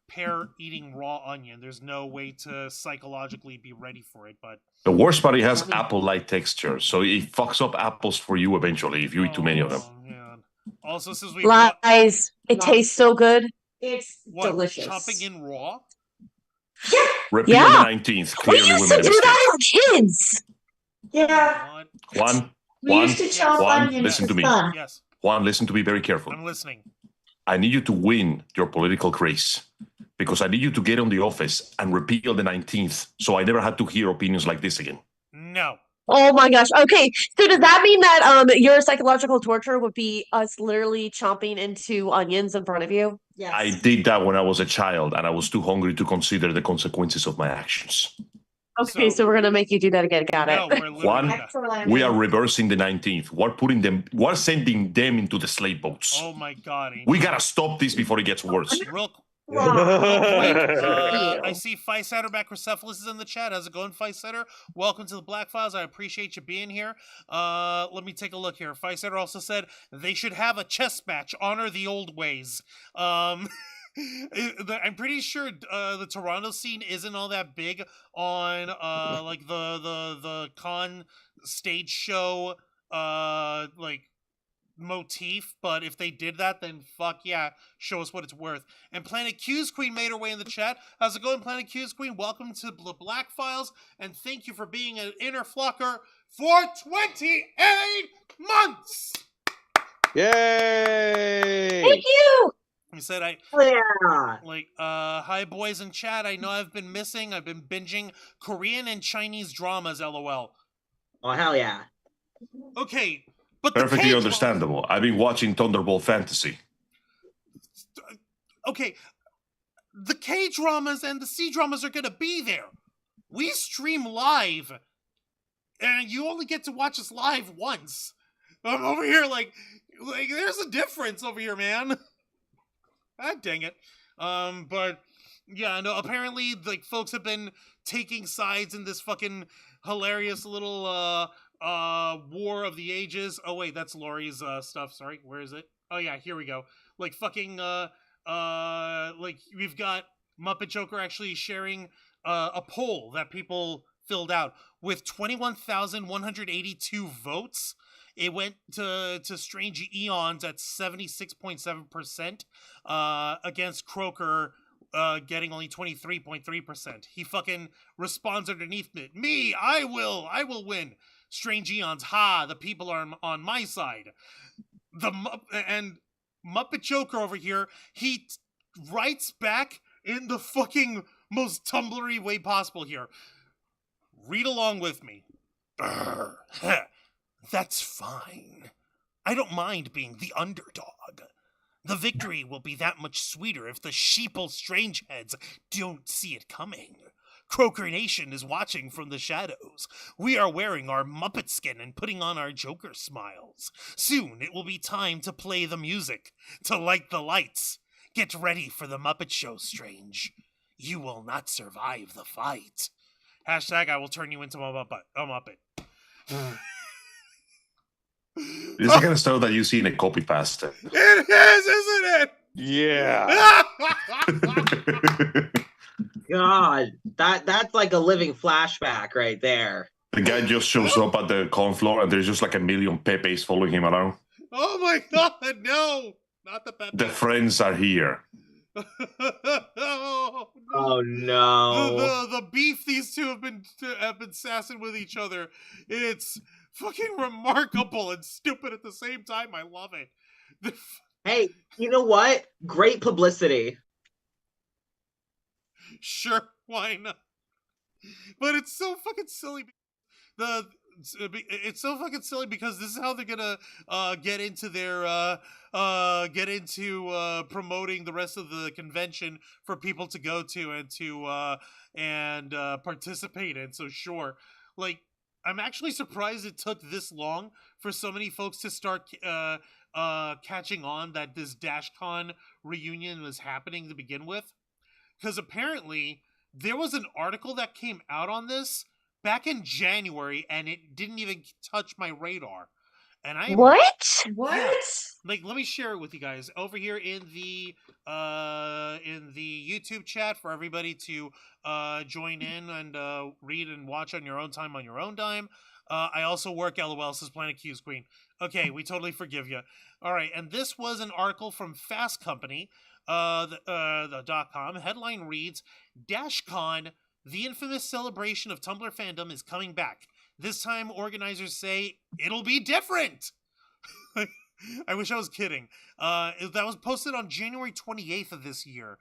prepare eating raw onion. There's no way to psychologically be ready for it. But The worst part, it has apple-like texture, so it fucks up apples for you eventually if you eat too many of them. Man. Also, since we lies, it tastes so good. It's delicious. Chopping in raw. Repeal the 19th. Clearly, we used to do that as kids. Yeah. Juan, listen to me. Yes. Juan, listen to me very carefully. I'm listening. I need you to win your political race because I need you to get on the office and repeal the 19th so I never had to hear opinions like this again. No. Oh my gosh. Okay. So does that mean that your psychological torture would be us literally chomping into onions in front of you? Yes. I did that when I was a child and I was too hungry to consider the consequences of my actions. Okay, so we're going to make you do that again. Got it. We're Juan, we are reversing the 19th. We're sending them into the slave boats. Oh my God. We got to stop this before it gets worse. Real quick, I see Ficetter Macrocephalus is in the chat. How's it going, Ficetter? Welcome to the Black Files. I appreciate you being here. Let me take a look here. Ficetter also said they should have a chess match. Honor the old ways. I'm pretty sure the Toronto scene isn't all that big on like the con stage show like motif, but if they did that, then fuck yeah, show us what it's worth. And Planet Q's Queen made her way in the chat. How's it going, Planet Q's Queen? Welcome to the Black Files, and thank you for being an inner flocker for 28 months. Yay! Thank you. He said, hi boys in chat. I know I've been missing. I've been binging Korean and Chinese dramas, lol. Oh, hell yeah. Okay, but perfectly understandable. I've been watching Thunderbolt Fantasy. Okay, the K-dramas and the C-dramas are going to be there. We stream live, and you only get to watch us live once. I'm over here like there's a difference over here, man. Ah, dang it. But yeah, no, apparently like folks have been taking sides in this fucking hilarious little War of the Ages. Oh wait, that's Laurie's stuff. Sorry, where is it? Oh yeah, here we go. Like fucking like we've got Muppet Joker actually sharing a poll that people filled out with 21,182 votes. It went to Strange Eons at 76.7% against Croker getting only 23.3%. He fucking responds underneath it. Me, I will win. Strange Eons, ha, the people are on my side. And Muppet Joker over here, he writes back in the fucking most Tumblr-y way possible here. Read along with me. That's fine. I don't mind being the underdog. The victory will be that much sweeter if the sheeple strangeheads don't see it coming. Croaker Nation is watching from the shadows. We are wearing our Muppet skin and putting on our Joker smiles. Soon it will be time to play the music, to light the lights. Get ready for the Muppet Show, Strange. You will not survive the fight. Hashtag I will turn you into a Muppet. This is the kind of stuff that you see in a copy pasta. It is, isn't it? Yeah. God, that's like a living flashback right there. The guy just shows up at the con floor and there's just like a million Pepes following him around. Oh my God, no! Not the Pepe. The friends are here. Oh no! The beef these two have been sassing with each other. It's fucking remarkable and stupid at the same time. I love it. Hey, you know what? Great publicity. Sure, why not? But it's so fucking silly. It's so fucking silly because this is how they're gonna get into their promoting the rest of the convention for people to go to and to participate in. So sure, like I'm actually surprised it took this long for so many folks to start catching on that this DashCon reunion was happening to begin with. because apparently there was an article that came out on this back in January, and it didn't even touch my radar. And What? Yeah, like, let me share it with you guys over here in the YouTube chat for everybody to join in and read and watch on your own time, on your own dime. I also work LOL, says Planet Q's Queen. Okay, we totally forgive you. All right, and this was an article from Fast Company, the .com. Headline reads, DashCon, the infamous celebration of Tumblr fandom, is coming back. This time, organizers say it'll be different. I wish I was kidding. That was posted on January 28th of this year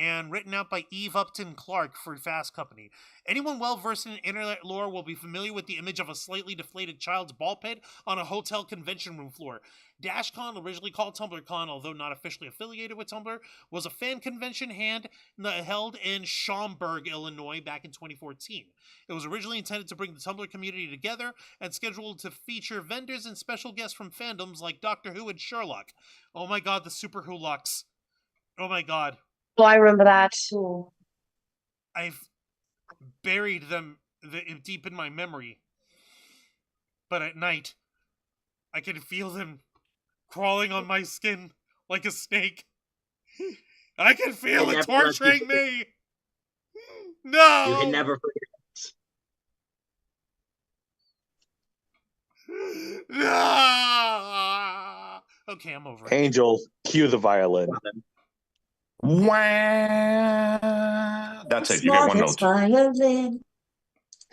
and written out by Eve Upton Clark for Fast Company. Anyone well-versed in internet lore will be familiar with the image of a slightly deflated child's ball pit on a hotel convention room floor. DashCon, originally called TumblrCon, although not officially affiliated with Tumblr, was a fan convention held in Schaumburg, Illinois, back in 2014. It was originally intended to bring the Tumblr community together and scheduled to feature vendors and special guests from fandoms like Doctor Who and Sherlock. Oh my god, the Super Who-Lux. Oh my god. Oh, I remember that. I've buried them deep in my memory. But at night, I can feel them crawling on my skin like a snake. I can feel it torturing me. No! You can never forget. No! Okay, I'm over it. Angel, cue the violin. Wow. That's it. You get one note. Violin.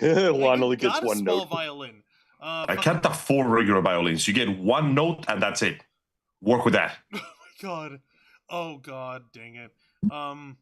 Juan only gets one small note. Violin. I can't afford regular violins. You get one note and that's it. Work with that. Oh my god. Oh god, dang it. How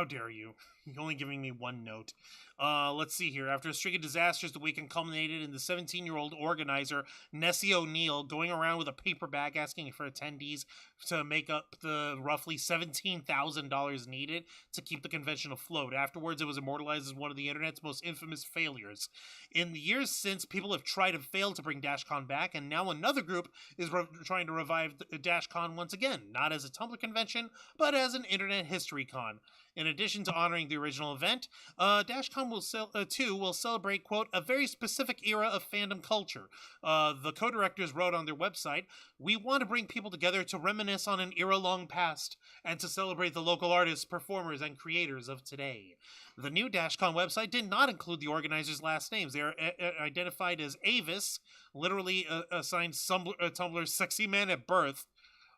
dare you? You're only giving me one note. Let's see here. After a string of disasters, the weekend culminated in the 17-year-old organizer, Nessie O'Neill, going around with a paper bag asking for attendees to make up the roughly $17,000 needed to keep the convention afloat. Afterwards, it was immortalized as one of the internet's most infamous failures. In the years since, people have tried and failed to bring DashCon back, and now another group is trying to revive DashCon once again, not as a Tumblr convention, but as an internet history con. In addition to honoring the original event, DashCon will celebrate, quote, a very specific era of fandom culture. The co-directors wrote on their website, "We want to bring people together to reminisce on an era long past and to celebrate the local artists, performers, and creators of today." The new DashCon website did not include the organizers' last names. They are identified as Avis, literally assigned Tumblr's sexy man at birth.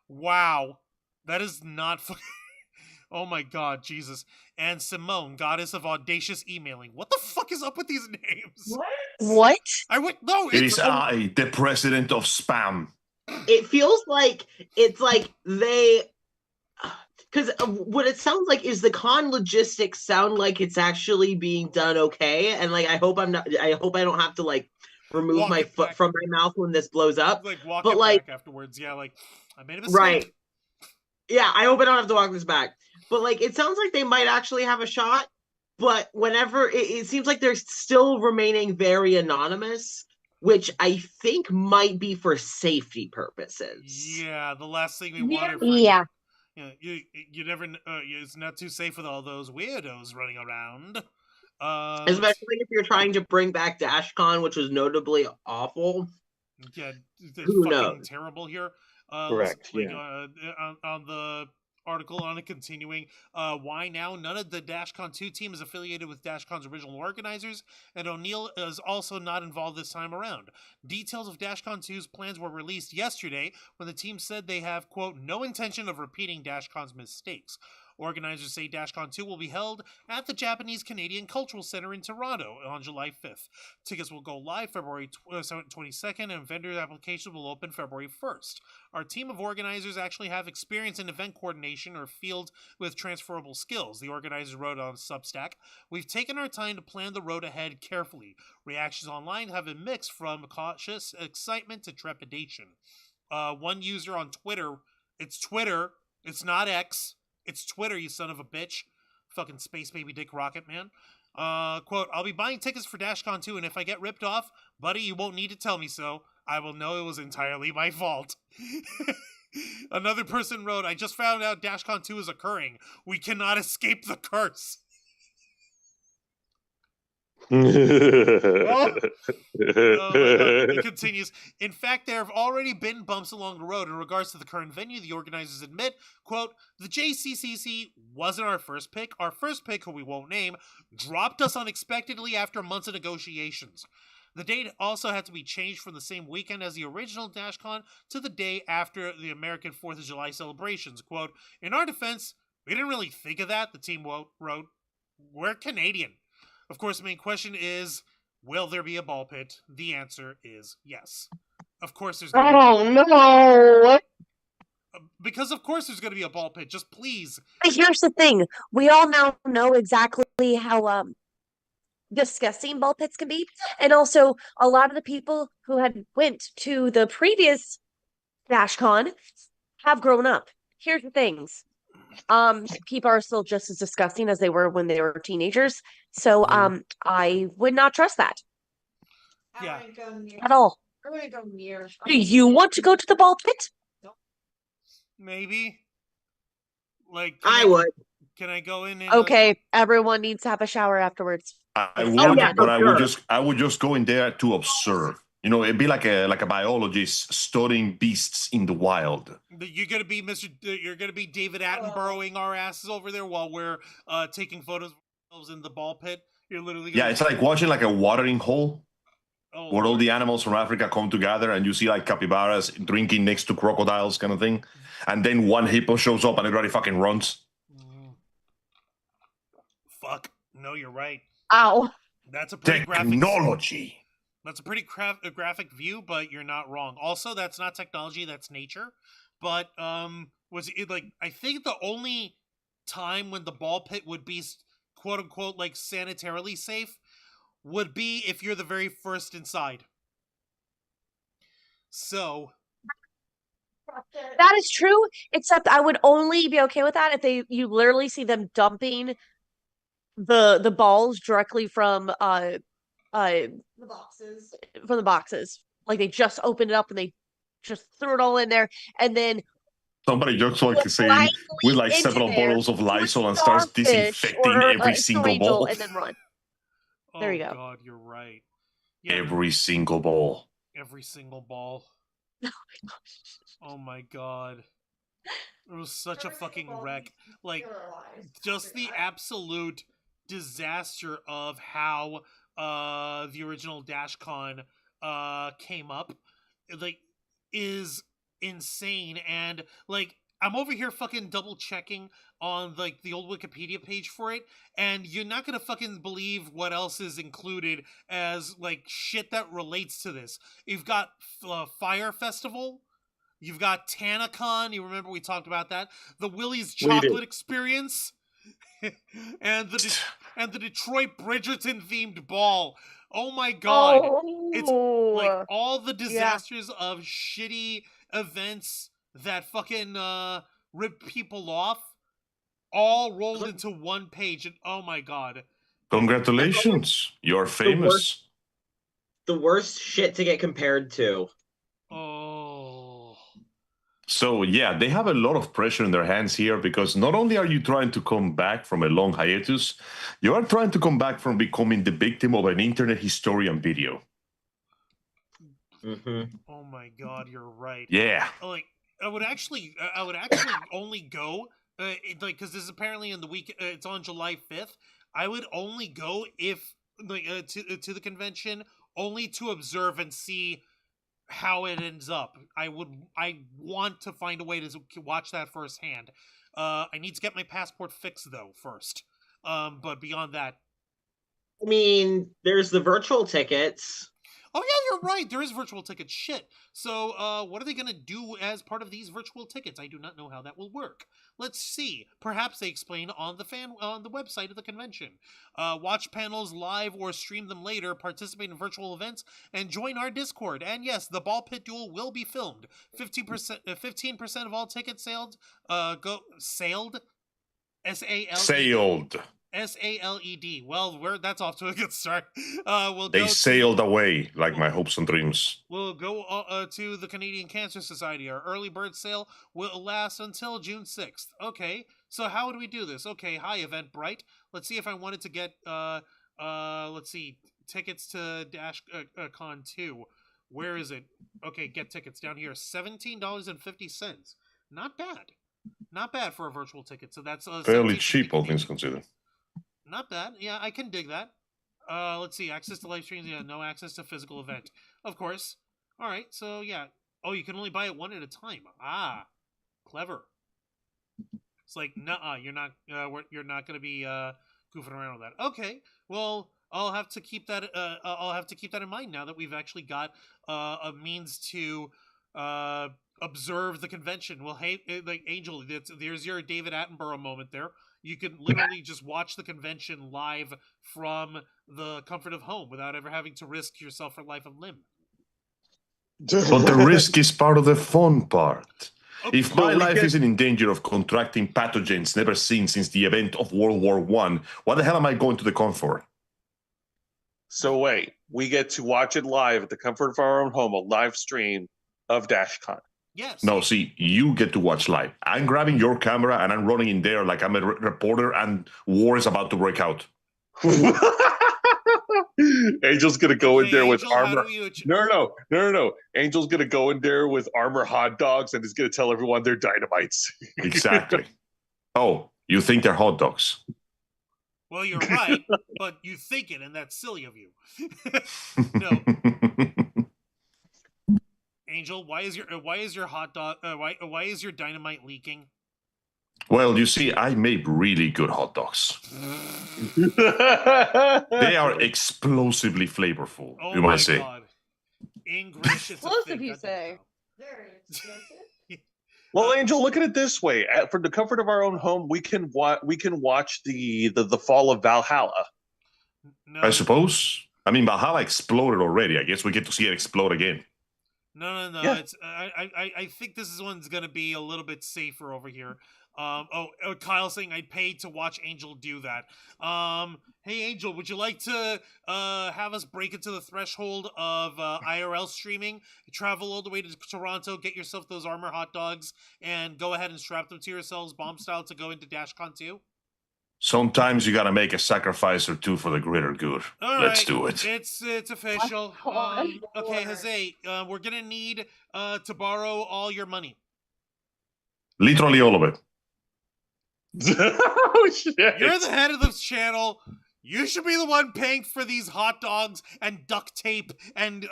Wow. That is not oh my god, Jesus. And Simone, goddess of audacious emailing. What the fuck is up with these names? What? No, It is I, the president of spam. It feels like it's like they, because what it sounds like is the con logistics sound like it's actually being done okay, and like I hope I don't have to like remove my foot from my mouth when this blows up. Like walk but it like back afterwards. Yeah, like I made a mistake. Right. Yeah, I hope I don't have to walk this back. But like it sounds like they might actually have a shot, but whenever it seems like they're still remaining very anonymous, which I think might be for safety purposes. Yeah, the last thing we wanted. Yeah. You never. It's not too safe with all those weirdos running around. Especially if you're trying to bring back DashCon, which was notably awful. Yeah, who fucking knows? Terrible here. Correct. On the article on it continuing, why now? None of the DashCon 2 team is affiliated with DashCon's original organizers, and O'Neill is also not involved this time around. Details of DashCon 2's plans were released yesterday when the team said they have, quote, no intention of repeating DashCon's mistakes. Organizers say DashCon 2 will be held at the Japanese Canadian Cultural Center in Toronto on July 5th. Tickets will go live February 22nd, and vendor applications will open February 1st. Our team of organizers actually have experience in event coordination or field with transferable skills, the organizers wrote on Substack. We've taken our time to plan the road ahead carefully. Reactions online have been mixed from cautious excitement to trepidation. One user on Twitter, it's not X, it's Twitter, you son of a bitch. Fucking space baby dick rocket man. Quote, I'll be buying tickets for DashCon 2, and if I get ripped off, buddy, you won't need to tell me so. I will know it was entirely my fault. Another person wrote, I just found out DashCon 2 is occurring. We cannot escape the curse. Oh my God. It continues. In fact, there have already been bumps along the road in regards to the current venue. The organizers admit, quote, the JCCC wasn't our first pick. Our first pick, who we won't name, dropped us unexpectedly after months of negotiations. The date also had to be changed from the same weekend as the original DashCon to the day after the American 4th of July celebrations. Quote, in our defense, we didn't really think of that, the team wrote. We're Canadian. Of course, the main question is, will there be a ball pit? The answer is yes. Of course there's going to be... no! Because of course there's going to be a ball pit. Just please. Here's the thing. We all now know exactly how disgusting ball pits can be. And also, a lot of the people who had went to the previous DashCon have grown up. Here's the things. People are still just as disgusting as they were when they were teenagers. So I would not trust that. Yeah. At all. Do you want to go to the ball pit? Maybe. Like I would. Can I go in and Okay, everyone needs to have a shower afterwards. I would, yeah, but for I would just go in there to observe. You know, it'd be like a biologist studying beasts in the wild. You're gonna be You're gonna be David Attenboroughing our asses over there while we're taking photos of ourselves in the ball pit. You're literally Yeah, it's like watching like a watering hole where all the animals from Africa come together, and you see like capybaras drinking next to crocodiles, kind of thing. And then one hippo shows up and everybody fucking runs. Fuck. No, you're right. Ow. That's a pretty Technology. That's a pretty graphic view, but you're not wrong. Also, that's not technology, that's nature. But was it like, I think the only time when the ball pit would be quote unquote like sanitarily safe would be if you're the very first inside. So That is true, except I would only be okay with that if you literally see them dumping the balls directly from the boxes. Like they just opened it up and they just threw it all in there, and then somebody just like saying with like several bottles of Lysol and starts disinfecting every single ball. And then run. There you go. Oh God, you're right. Yeah, every single ball. Every single ball. Oh my God. It was such a fucking wreck. Like, just the absolute disaster of how the original DashCon came up, like, is insane. And like, I'm over here fucking double checking on like the old Wikipedia page for it, and you're not gonna fucking believe what else is included as like shit that relates to this. You've got Fire Festival. You've got TanaCon. You remember we talked about that? The Willie's Chocolate Experience, and the Detroit Bridgerton themed ball. Oh my God! It's like all the disasters of shitty events that fucking rip people off, all rolled into one page. And oh my God! Congratulations, you're famous. The worst shit to get compared to. Oh. So yeah, they have a lot of pressure in their hands here, because not only are you trying to come back from a long hiatus, you are trying to come back from becoming the victim of an internet historian video. Oh my God, you're right. Yeah. Like, I would actually only go, like, because this is apparently in the week. It's on July 5th. I would only go if, like, to the convention only to observe and see how it ends up. I want to find a way to watch that firsthand. I need to get my passport fixed though first. But beyond that, I mean, there's the virtual tickets. oh yeah, you're right. There is virtual tickets. Shit. So, what are they gonna do as part of these virtual tickets? I do not know how that will work. Let's see. Perhaps they explain on the website of the convention. Watch panels live or stream them later. Participate in virtual events and join our Discord. And yes, the ball pit duel will be filmed. 15% of all tickets sailed. Sailed. SALED. Well, that's off to a good start. They sailed away like my hopes and dreams. We'll go to the Canadian Cancer Society. Our early bird sale will last until June 6th. Okay, so how would we do this? Okay, hi, Eventbrite. Let's see if I wanted to get, let's see, tickets to DashCon 2. Where is it? Okay, get tickets down here. $17.50. Not bad. Not bad for a virtual ticket. So that's fairly cheap, all things considered. Not bad. Yeah, I can dig that. Let's see. Access to live streams. Yeah, no access to physical event. Of course. All right. So yeah. Oh, you can only buy it one at a time. Ah, clever. It's like, nuh-uh, you're not going to be goofing around with that. Okay. Well, I'll have to keep that. I'll have to keep that in mind now that we've actually got a means to observe the convention. Well, hey, like Angel, there's your David Attenborough moment there. You can literally just watch the convention live from the comfort of home without ever having to risk yourself for life and limb. But the risk is part of the fun part. Okay. If my life isn't in danger of contracting pathogens never seen since the event of World War I, what the hell am I going to the con for? So wait, we get to watch it live at the comfort of our own home, a live stream of DashCon. Yes. No, see, you get to watch live. I'm grabbing your camera and I'm running in there like I'm a reporter and war is about to break out. Angel's gonna go in there with Angel, armor. No. Angel's gonna go in there with armor hot dogs and he's gonna tell everyone they're dynamites. Exactly. Oh, you think they're hot dogs? Well, you're right, but you think it, and that's silly of you. No. Angel, why is your hot dog why is your dynamite leaking? Well, you see, I make really good hot dogs. They are explosively flavorful, Oh you my might say. God. English is Explosive, you say. Very expensive. Well, Angel, look at it this way: for the comfort of our own home, we can watch the fall of Valhalla. No. I suppose. I mean, Valhalla exploded already. I guess we get to see it explode again. No. Yeah. It's I think this one's gonna be a little bit safer over here. Kyle saying I paid to watch Angel do that. Hey Angel, would you like to have us break into the threshold of IRL streaming? Travel all the way to Toronto, get yourself those armor hot dogs, and go ahead and strap them to yourselves, bomb style, to go into DashCon 2? Sometimes you gotta make a sacrifice or two for the greater good. All Let's right. do it. It's official. Okay, Jose, we're gonna need to borrow all your money. Literally all of it. Oh shit! You're the head of this channel. You should be the one paying for these hot dogs and duct tape and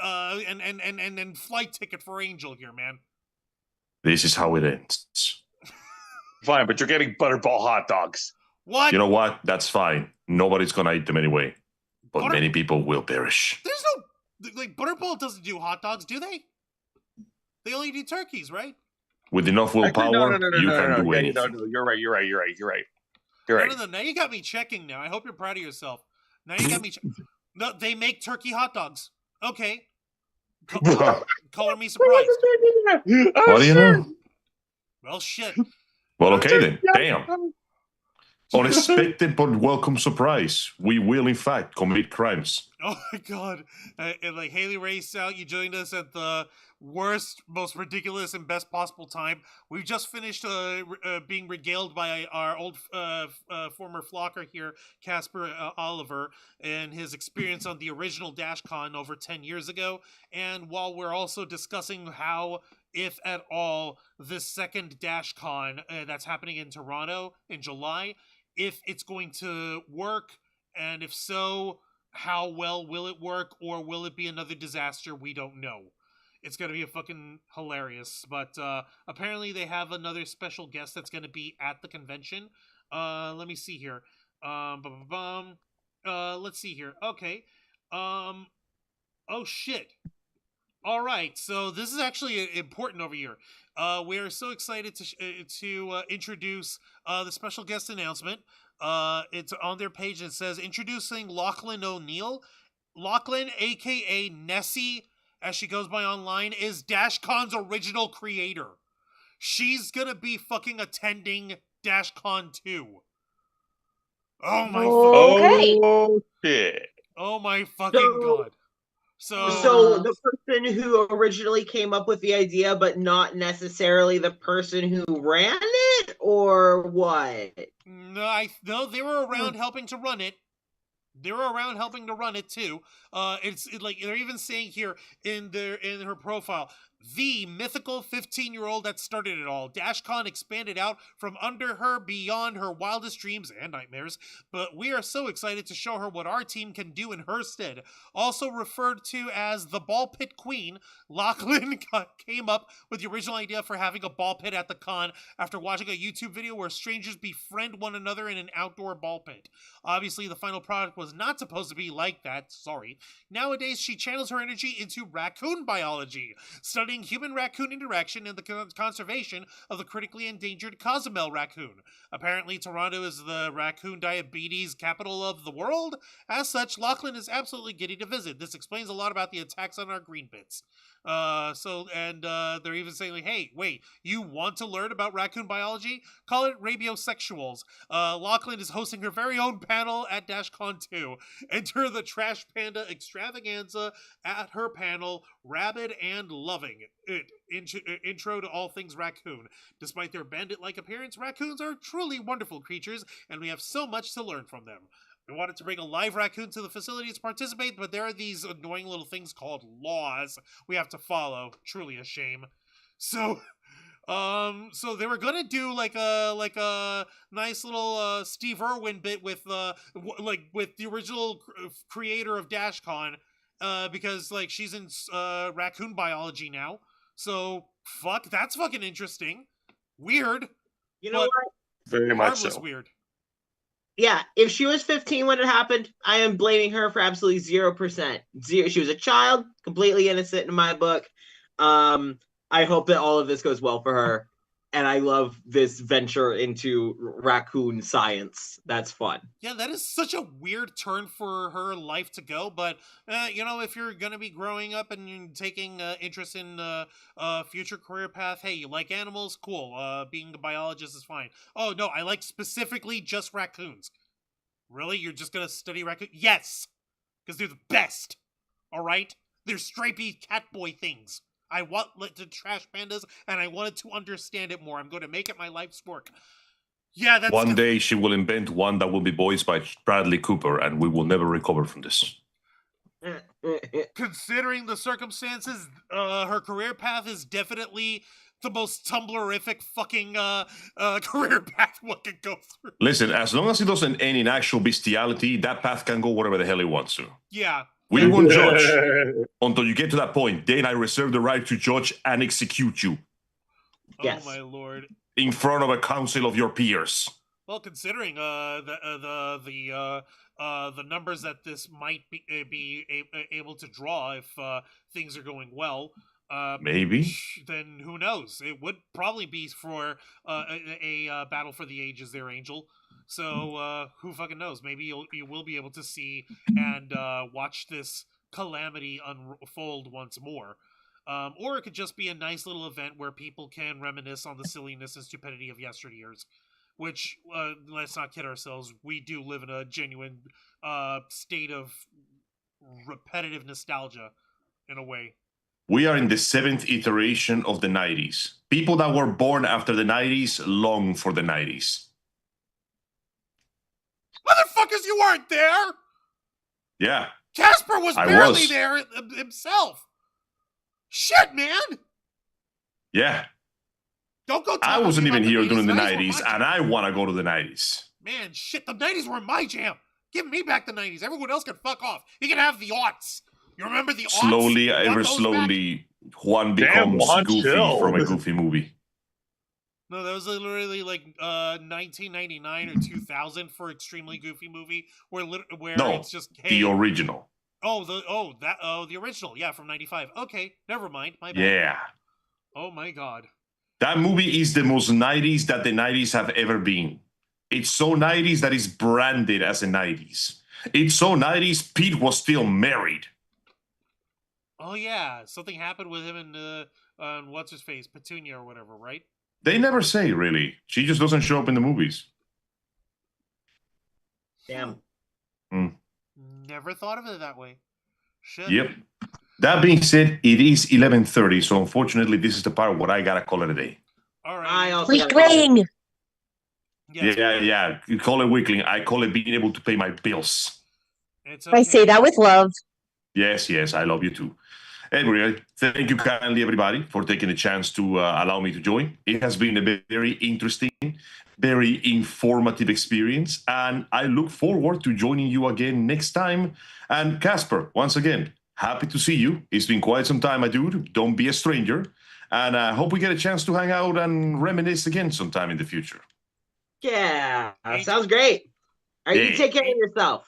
flight ticket for Angel here, man. This is how it ends. Fine, but you're getting butterball hot dogs. What? You know what? That's fine. Nobody's gonna eat them anyway. But many people will perish. There's no Butterball doesn't do hot dogs, do they? They only do turkeys, right? With enough willpower, you can do anything. No, you're right. No. Now you got me checking. Now I hope you're proud of yourself. Now you got me. No, they make turkey hot dogs. Okay. Color me surprised. What do you know? Well, shit. Well, okay then. Damn. Unexpected but welcome surprise. We will, in fact, commit crimes. Oh my God! And like Haley Race out, you joined us at the worst, most ridiculous, and best possible time. We've just finished being regaled by our old former flocker here, Casper Oliver, and his experience on the original DashCon over 10 years ago. And while we're also discussing how, if at all, this second DashCon that's happening in Toronto in July, if it's going to work, and if so, how well will it work, or will it be another disaster? We don't know. It's going to be a fucking hilarious, but apparently they have another special guest that's going to be at the convention. Let me see here. Let's see here. Okay. Oh shit. All right, so this is actually important over here. We are so excited to introduce the special guest announcement. It's on their page. It says, introducing Lachlan O'Neill. Lachlan, a.k.a. Nessie, as she goes by online, is DashCon's original creator. She's gonna be fucking attending DashCon 2. Oh my fucking Oh shit. Oh my fucking god. So the person who originally came up with the idea, but not necessarily the person who ran it, or what? No, they were around helping to run it. They were around helping to run it too. Like they're even saying here in her profile, the mythical 15-year-old that started it all. DashCon expanded out from under her beyond her wildest dreams and nightmares, but we are so excited to show her what our team can do in her stead. Also referred to as the ball pit queen, Lachlan came up with the original idea for having a ball pit at the con after watching a YouTube video where strangers befriend one another in an outdoor ball pit. Obviously, the final product was not supposed to be like that, sorry. Nowadays, she channels her energy into raccoon biology, studying human-raccoon interaction and the conservation of the critically endangered Cozumel raccoon. Apparently, Toronto is the raccoon diabetes capital of the world. As such, Lachlan is absolutely giddy to visit. This explains a lot about the attacks on our green bits. They're even saying, like, hey, wait, you want to learn about raccoon biology? Call it rabiosexuals. Lachlan is hosting her very own panel at DashCon 2. Enter the Trash Panda extravaganza at her panel, Rabid and Loving It. Intro to all things raccoon. Despite their bandit-like appearance, raccoons are truly wonderful creatures, and we have so much to learn from them. We wanted to bring a live raccoon to the facility to participate, but there are these annoying little things called laws we have to follow. Truly a shame. So they were gonna do like a nice little Steve Irwin bit with with the original creator of DashCon, because like she's in raccoon biology now. So that's fucking interesting. Weird. You know what? Very much so. Weird. Yeah, if she was 15 when it happened, I am blaming her for absolutely 0%. She was a child, completely innocent in my book. I hope that all of this goes well for her. And I love this venture into raccoon science. That's fun. Yeah, that is such a weird turn for her life to go. But, if you're going to be growing up and you're taking interest in future career path, hey, you like animals? Cool. Being a biologist is fine. Oh, no, I like specifically just raccoons. Really? You're just going to study raccoons? Yes! Because they're the best. All right? They're stripy catboy things. I want to trash pandas, and I wanted to understand it more. I'm going to make it my life's work. Yeah, that's... One day she will invent one that will be voiced by Bradley Cooper, and we will never recover from this. Considering the circumstances, her career path is definitely the most Tumblrific fucking career path one could go through. Listen, as long as it doesn't end in actual bestiality, that path can go wherever the hell it wants to. Yeah. We won't judge until you get to that point. Then I reserve the right to judge and execute you. Yes. Oh my lord! In front of a council of your peers. Well, considering the numbers that this might be able to draw if things are going well, maybe. Then who knows? It would probably be for a battle for the ages, there, Angel. So who fucking knows? Maybe you will be able to see and watch this calamity unfold once more. Or it could just be a nice little event where people can reminisce on the silliness and stupidity of yesteryears. Which, let's not kid ourselves, we do live in a genuine state of repetitive nostalgia, in a way. We are in the 7th iteration of the 90s. People that were born after the 90s long for the 90s. Motherfuckers, you weren't there! Yeah. Casper was barely there himself! Shit, man! Yeah. Don't go. I wasn't even here during the 90s, and I want to go to the 90s. Man, shit, the 90s were my jam. Give me back the 90s. Everyone else can fuck off. You can have the aughts. You remember the aughts? Slowly, ever slowly, Juan becomes Goofy from a Goofy movie. No, that was literally like 1999 or 2000 for extremely Goofy movie, where it's just the original. The original, yeah, from 95. Okay, never mind, my bad. Yeah. Oh my god. That movie is the most 90s that the 90s have ever been. It's so 90s that it's branded as a 90s. It's so 90s Pete was still married. Oh yeah, something happened with him and what's his face, Petunia or whatever, right? They never say, really. She just doesn't show up in the movies. Damn. Never thought of it that way. Shit. Yep. That being said, it is 11:30, so unfortunately, this is the part where I gotta call it a day. All right. I also Weakling. Yeah. You call it weakling. I call it being able to pay my bills. It's okay. I say that with love. Yes, I love you too. Anyway, thank you kindly, everybody, for taking the chance to allow me to join. It has been a very interesting, very informative experience, and I look forward to joining you again next time. And Casper, once again, happy to see you. It's been quite some time, my dude. Don't be a stranger. And I hope we get a chance to hang out and reminisce again sometime in the future. Yeah, sounds great. All right, you take care of yourself.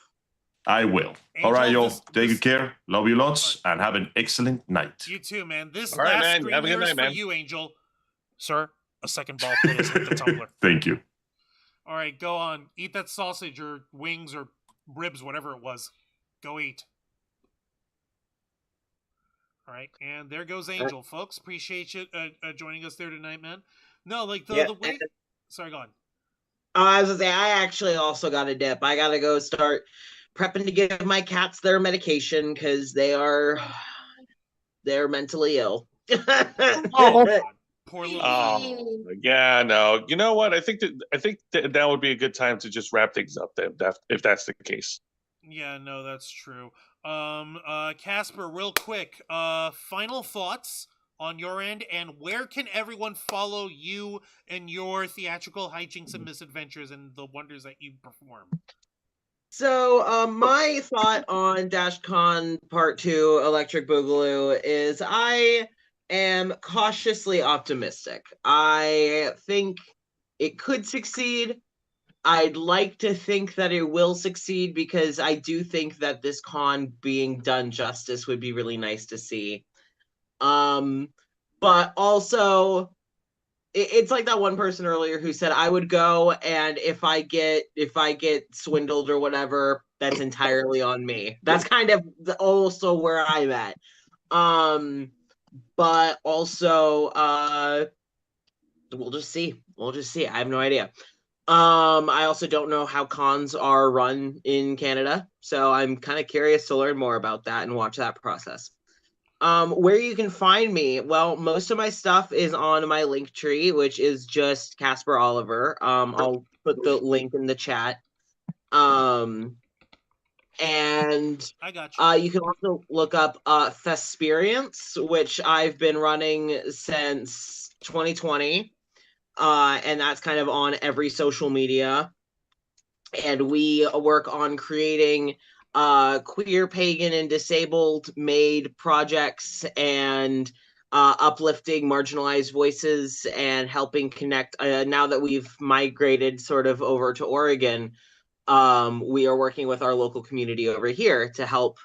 I will. Angel, all right, y'all. Take good care. Love you lots, and have an excellent night. You too, man. This All right, last man. screen Have a good here is night, for man. you, Angel. Sir, a second ball please with the tumbler. Thank you. All right, go on. Eat that sausage or wings or ribs, whatever it was. Go eat. All right, and there goes Angel, folks. Appreciate you joining us there tonight, man. No, like the way. Sorry, go on. I was gonna say, I actually also got a dip. I gotta go start prepping to give my cats their medication because they're mentally ill. Oh. Poor little. Yeah, no. You know what? I think that would be a good time to just wrap things up then, if that's the case. Yeah, no, that's true. Casper, real quick, final thoughts on your end, and where can everyone follow you and your theatrical hijinks and misadventures and the wonders that you perform? So, my thought on DashCon Part 2 Electric Boogaloo is I am cautiously optimistic. I think it could succeed. I'd like to think that it will succeed because I do think that this con being done justice would be really nice to see. But also it's like that one person earlier who said I would go, and if I get swindled or whatever, that's entirely on me. That's kind of also where I'm at. But also we'll just see. I have no idea. I also don't know how cons are run in Canada, so I'm kind of curious to learn more about that and watch that process. Where you can find me, well, most of my stuff is on my link tree, which is just Casper Oliver. I'll put the link in the chat. And I got you. You can also look up Thesperience, which I've been running since 2020. And that's kind of on every social media. And we work on creating queer, pagan, and disabled made projects and uplifting marginalized voices and helping connect. Now that we've migrated sort of over to Oregon, we are working with our local community over here to help,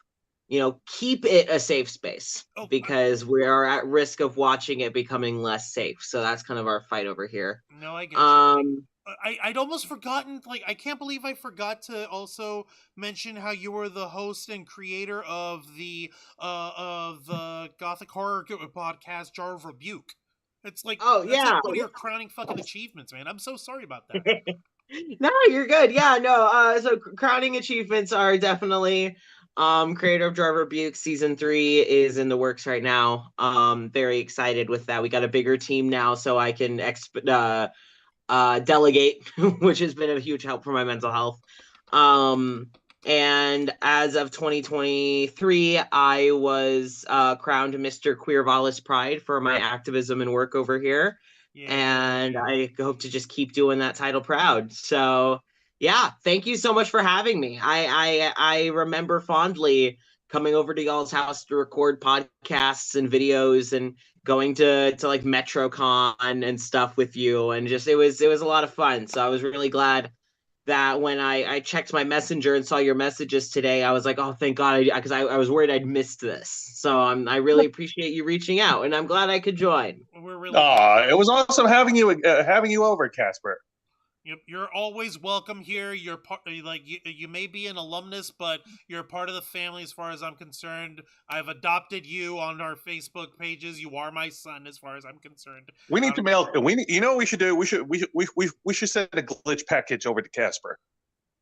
keep it a safe space because we are at risk of watching it becoming less safe. So that's kind of our fight over here. No, I get you. I'd almost forgotten, I can't believe I forgot to also mention how you were the host and creator of the Gothic horror podcast, Jar of Rebuke. It's like, one of your crowning fucking achievements, man. I'm so sorry about that. No, you're good. Yeah, no. So crowning achievements are definitely creator of Jar of Rebuke. Season 3 is in the works right now. Very excited with that. We got a bigger team now, so I can delegate, which has been a huge help for my mental health. And as of 2023, I was crowned Mr. Queer Valis Pride for my activism and work over here. Yeah. And I hope to just keep doing that title proud. So yeah, thank you so much for having me. I remember fondly coming over to y'all's house to record podcasts and videos and going to like MetroCon and stuff with you, and just it was a lot of fun. So I was really glad that when I checked my messenger and saw your messages today, I was like, oh, thank God, because I was worried I'd missed this. So I really appreciate you reaching out, and I'm glad I could join. We're really it was awesome having you over, Casper. You're always welcome here. You're part, you may be an alumnus, but you're part of the family as far as I'm concerned. I've adopted you on our Facebook pages. You are my son as far as I'm concerned. We need to mail. You know what we should do? We should send a glitch package over to Casper.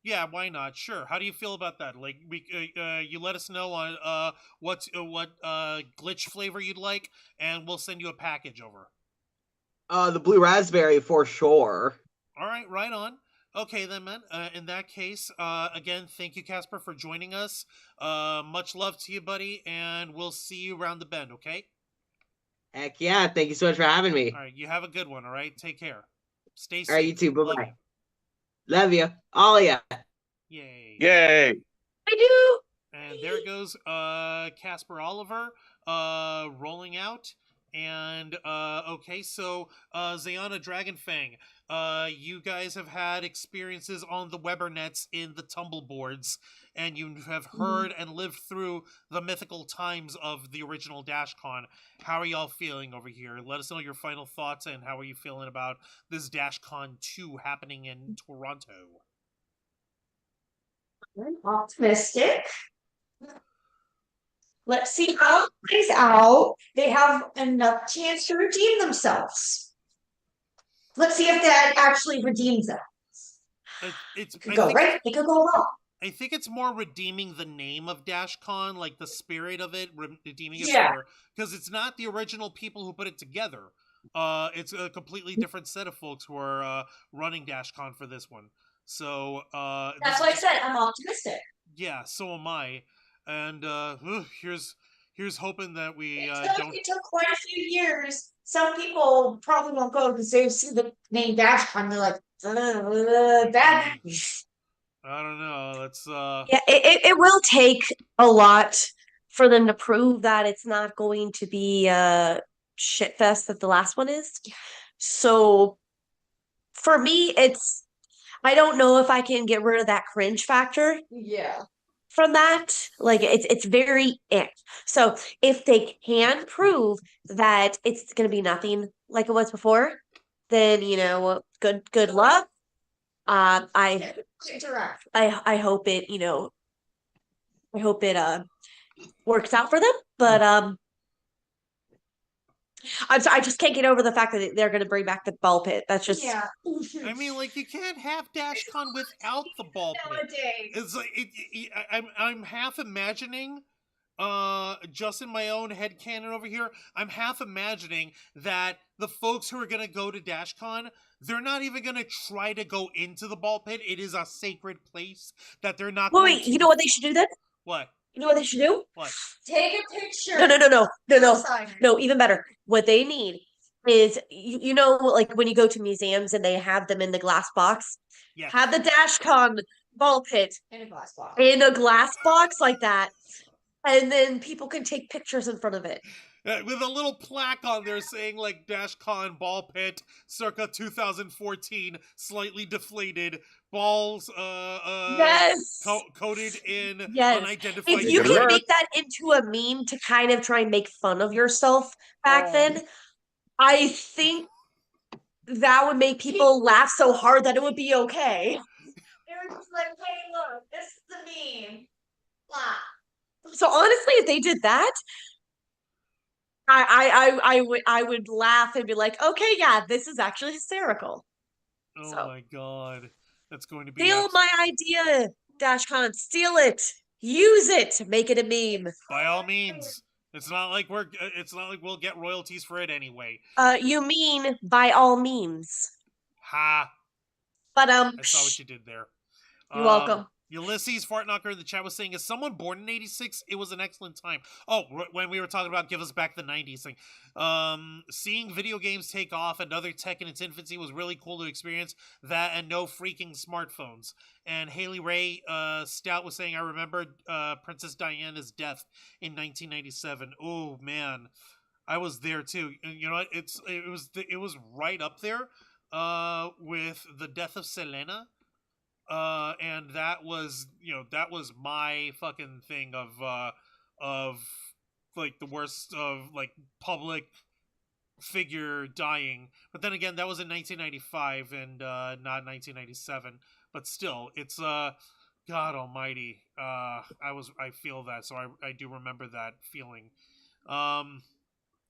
Yeah, why not? Sure. How do you feel about that? Like, you let us know on what glitch flavor you'd like, and we'll send you a package over. The blue raspberry for sure. All right, right on. Okay, then, man. In that case, again, thank you, Casper, for joining us. Much love to you, buddy, and we'll see you around the bend. Okay. Heck yeah! Thank you so much for having me. All right, you have a good one. All right, take care. Stay safe. All right, you too. Bye Love bye. you. Love you, all of ya. Yay. Yay! I do. And there goes Casper Oliver rolling out. And okay, so Zayana Dragonfang, you guys have had experiences on the Webernets in the Tumble boards, and you have heard and lived through the mythical times of the original DashCon. How are y'all feeling over here? Let us know your final thoughts, and how are you feeling about this DashCon 2 happening in Toronto? I'm optimistic. Let's see how it plays out. They have enough chance to redeem themselves. Let's see if that actually redeems them. It could go right, it could go wrong. I think it's more redeeming the name of DashCon, like the spirit of it, redeeming it because it's not the original people who put it together. It's a completely different set of folks who are running DashCon for this one. So that's why I said I'm optimistic. Yeah, so am I. And here's hoping that we don't. It took quite a few years. Some people probably won't go because they see the name DashCon. They're like, bad. I don't know. That's Yeah, it will take a lot for them to prove that it's not going to be a shit fest that the last one is. So for me, I don't know if I can get rid of that cringe factor. Yeah. From that, like it's very ick. So if they can prove that it's gonna be nothing like it was before, then good luck. I hope it works out for them. But I just can't get over the fact that they're gonna bring back the ball pit. That's just I mean, like, you can't have DashCon without the ball pit. It's like I'm half imagining, just in my own headcanon over here, I'm half imagining that the folks who are gonna go to DashCon, they're not even gonna try to go into the ball pit. It is a sacred place that they're not. Wait, you know what they should do then? What? You know what they should do? What? Take a picture. No, even better. What they need is, like when you go to museums and they have them in the glass box, have the DashCon ball pit in a glass box. In a glass box like that, and then people can take pictures in front of it. With a little plaque on there saying, like, DashCon ball pit, circa 2014, slightly deflated, balls coated in unidentified. If you can make that into a meme to kind of try and make fun of yourself back then, I think that would make people laugh so hard that it would be okay. They were just like, hey, look, this is the meme. Blah. So honestly, if they did that, I would laugh and be like, okay, yeah, this is actually hysterical. Oh my god. That's going to be steal my idea, DashCon. Steal it. Use it. Make it a meme. By all means. It's not like we'll get royalties for it anyway. You mean by all means. Ha. But I saw what you did there. You're welcome. Ulysses Fartknocker in the chat was saying, is someone born in 86? It was an excellent time. Oh, when we were talking about give us back the 90s thing. Seeing video games take off and other tech in its infancy was really cool to experience that, and no freaking smartphones. And Haley Ray Stout was saying, I remember Princess Diana's death in 1997. Oh, man. I was there, too. And you know what? It was right up there with the death of Selena. And that was my fucking thing of like the worst of like public figure dying. But then again, that was in 1995 and not 1997. But still, it's God Almighty. I feel that, so I do remember that feeling.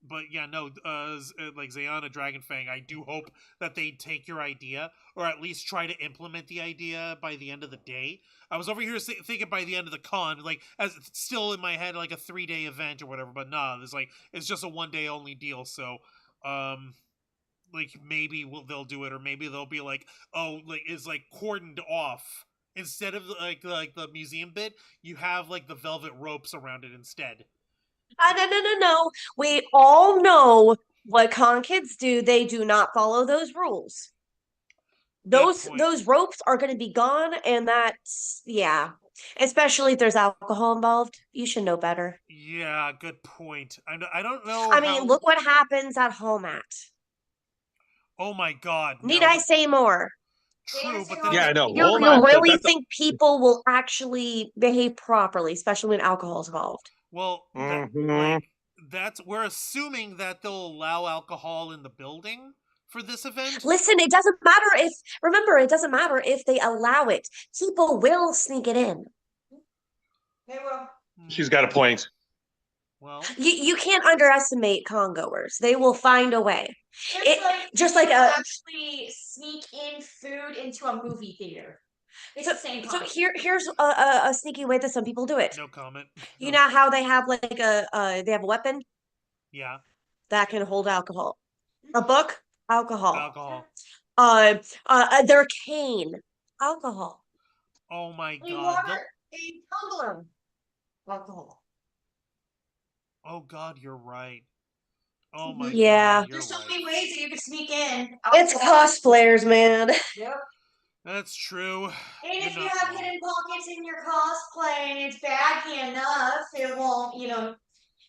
but yeah, no, like Zayana Dragonfang, I do hope that they take your idea, or at least try to implement the idea by the end of the day. I was over here thinking by the end of the con, like, as it's still in my head, like a 3-day event or whatever, but nah, it's just a 1-day only deal, so, like, maybe they'll do it, or maybe they'll be like, oh, like, it's like cordoned off. Instead of like the museum bit, you have like the velvet ropes around it instead. No. We all know what con kids do. They do not follow those rules. Those ropes are going to be gone, and that's especially if there's alcohol involved. You should know better. Yeah, good point. I don't know. I mean, look what happens at home at. Oh my God! Need I say more? True, but then I know. You really think people will actually behave properly, especially when alcohol is involved? Well, we're assuming that they'll allow alcohol in the building for this event. Listen, it doesn't matter if they allow it. People will sneak it in. They will. She's got a point. Well, you can't underestimate congoers. They will find a way. Just like actually sneak in food into a movie theater. It's the same concept. So here's a sneaky way that some people do it. No comment. You know how they have like they have a weapon? Yeah. That can hold alcohol. A book? Alcohol. Alcohol. Their cane? Alcohol. Oh my God. Water, a tumbler. Alcohol. Oh God, you're right. Oh my God. There's so many ways that you can sneak in. It's cosplayers, man. Yep. That's true. And if you have hidden pockets in your cosplay and it's baggy enough, it won't,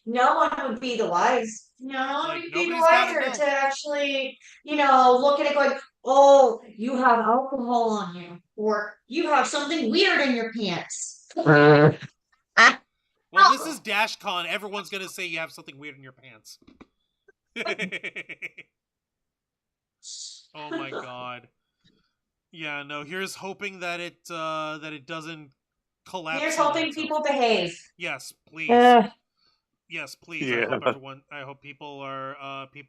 no one would be the wise. No one would be the wiser to actually, look at it going, oh, you have alcohol on you. Or you have something weird in your pants. Well, this is DashCon. Everyone's going to say you have something weird in your pants. Oh my God. Yeah, no, here's hoping that it doesn't collapse. Here's hoping people behave. Yes, please. Yes, please. Yeah. I hope people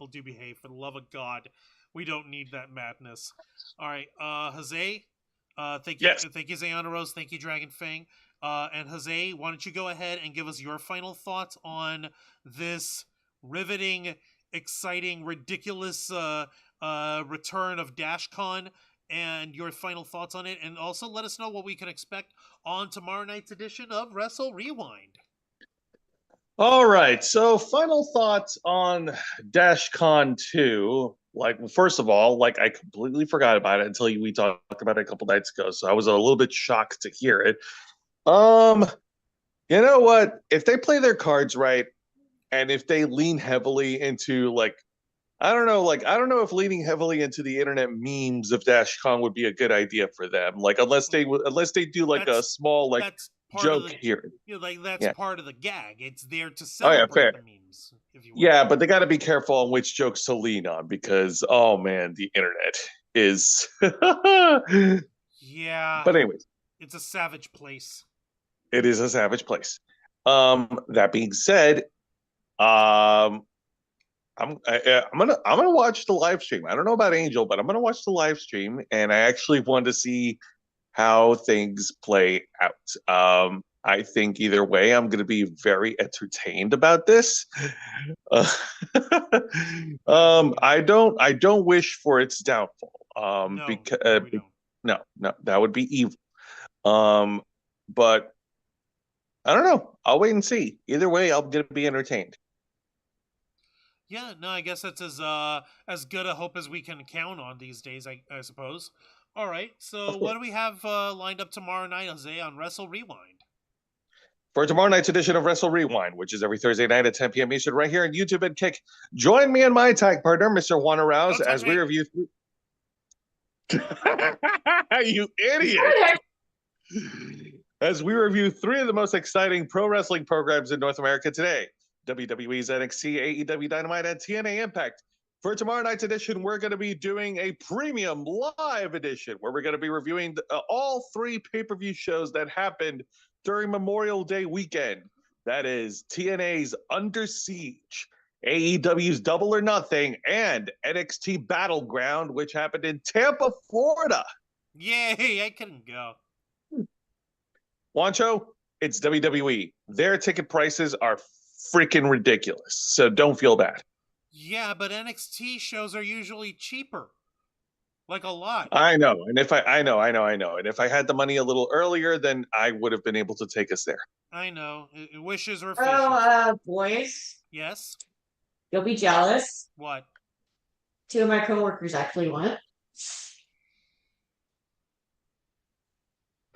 do behave, for the love of God. We don't need that madness. All right, Jose, thank you. Yes. Thank you, Zayana Rose. Thank you, Dragon Fang. And Jose, why don't you go ahead and give us your final thoughts on this riveting, exciting, ridiculous return of DashCon, and your final thoughts on it, and also let us know what we can expect on tomorrow night's edition of Wrestle Rewind. All right, so final thoughts on DashCon 2. Like, first of all, like, I completely forgot about it until we talked about it a couple nights ago, so I was a little bit shocked to hear it. You know what? If they play their cards right, and if they lean heavily into, like, I don't know if leaning heavily into the internet memes of DashCon would be a good idea for them. Like, unless they do like a small like joke here. That's part of the gag. It's there to celebrate the memes. If you want. But they got to be careful on which jokes to lean on, because oh man, the internet is. Yeah. But anyways, it's a savage place. It is a savage place. That being said, I'm gonna watch the live stream. I don't know about Angel, but I'm gonna watch the live stream, and I actually want to see how things play out. I think either way, I'm gonna be very entertained about this. I don't wish for its downfall. No, that would be evil. But I don't know. I'll wait and see. Either way, I'm gonna be entertained. Yeah, no, I guess that's as good a hope as we can count on these days, I suppose. All right, so what do we have lined up tomorrow night, Jose, on Wrestle Rewind? For tomorrow night's edition of Wrestle Rewind, which is every Thursday night at 10 p.m. Eastern, right here on YouTube and Kick, join me and my tag partner, Mr. Juan Arouse, as we review. You idiot! As we review 3 of the most exciting pro wrestling programs in North America today: WWE's NXT, AEW Dynamite, and TNA Impact. For tomorrow night's edition, we're going to be doing a premium live edition where we're going to be reviewing all 3 pay-per-view shows that happened during Memorial Day weekend. That is TNA's Under Siege, AEW's Double or Nothing, and NXT Battleground, which happened in Tampa, Florida. Yay, I couldn't go. Juancho, it's WWE. Their ticket prices are freaking ridiculous, so don't feel bad. Yeah, but NXT shows are usually cheaper. Like a lot. I know. And if I know. And if I had the money a little earlier, then I would have been able to take us there. I know. Wishes or fishes. Boys. Yes? You'll be jealous. What? 2 of my coworkers actually went.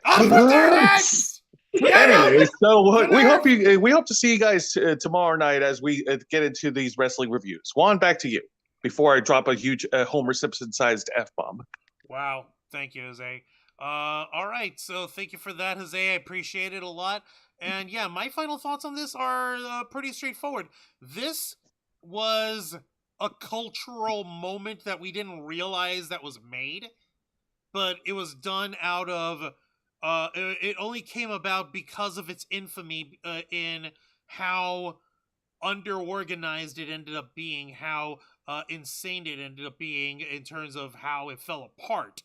Up with their heads! Anyway, so we hope to see you guys tomorrow night as we get into these wrestling reviews. Juan, back to you before I drop a huge Homer Simpson-sized F-bomb. Wow. Thank you, Jose. All right. So thank you for that, Jose. I appreciate it a lot. And yeah, my final thoughts on this are pretty straightforward. This was a cultural moment that we didn't realize that was made, but it was done out of it only came about because of its infamy in how underorganized it ended up being, how insane it ended up being in terms of how it fell apart,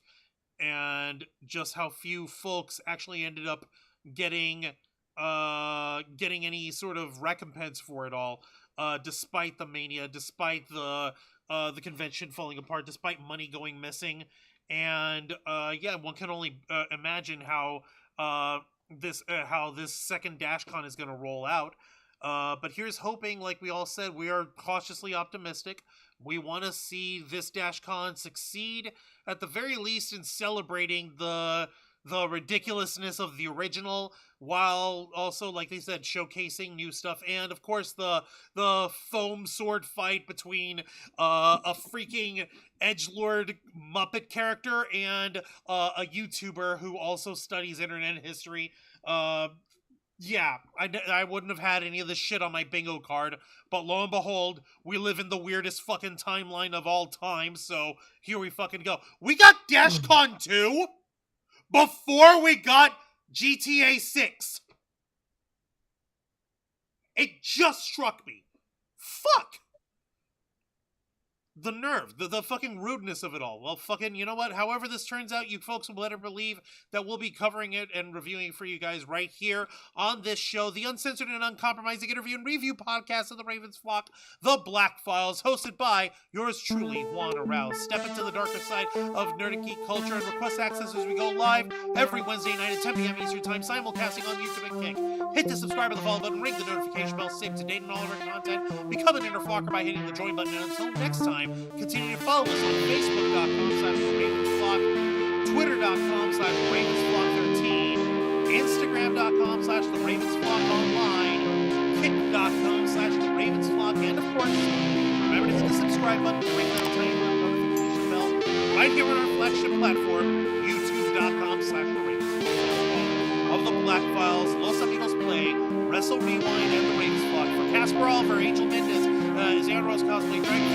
and just how few folks actually ended up getting any sort of recompense for it all, despite the mania, despite the convention falling apart, despite money going missing. And yeah, one can only imagine how this second DashCon is going to roll out. But here's hoping, like we all said, we are cautiously optimistic. We want to see this DashCon succeed, at the very least, in celebrating the ridiculousness of the original, while also, like they said, showcasing new stuff. And of course the foam sword fight between a freaking edgelord Muppet character and a YouTuber who also studies internet history. Yeah, I wouldn't have had any of this shit on my bingo card, but lo and behold, we live in the weirdest fucking timeline of all time, so here we fucking go. We got DashCon 2 before we got GTA 6. It just struck me. Fuck! The nerve, the fucking rudeness of it all. Well, fucking, you know what? However this turns out, you folks will better believe that we'll be covering it and reviewing it for you guys right here on this show, the uncensored and uncompromising interview and review podcast of the Ravens flock, The Black Files, hosted by yours truly, Juan Arouse. Step into the darker side of nerd and geek culture and request access as we go live every Wednesday night at 10 p.m. Eastern Time, simulcasting on YouTube and Kick. Hit the subscribe and the follow button, ring the notification bell, stay up to date on all of our content, become an inner flocker by hitting the join button, and until next time, continue to follow us on Facebook.com/RavensFlock, Twitter.com/RavensFlock13, Instagram.com/TheRavensFlockOnline, Kick.com/TheRavensFlock, and of course, remember to hit the subscribe button and ring that tiny little notification bell right here on our flagship platform, YouTube.com/TheRavensFlock. Of the Black Files, Los Amigos Play, Wrestle Rewind, and the Ravens Flock. For Casper Oliver, Angel Mendez, Zan Rose Cosplay, Dragon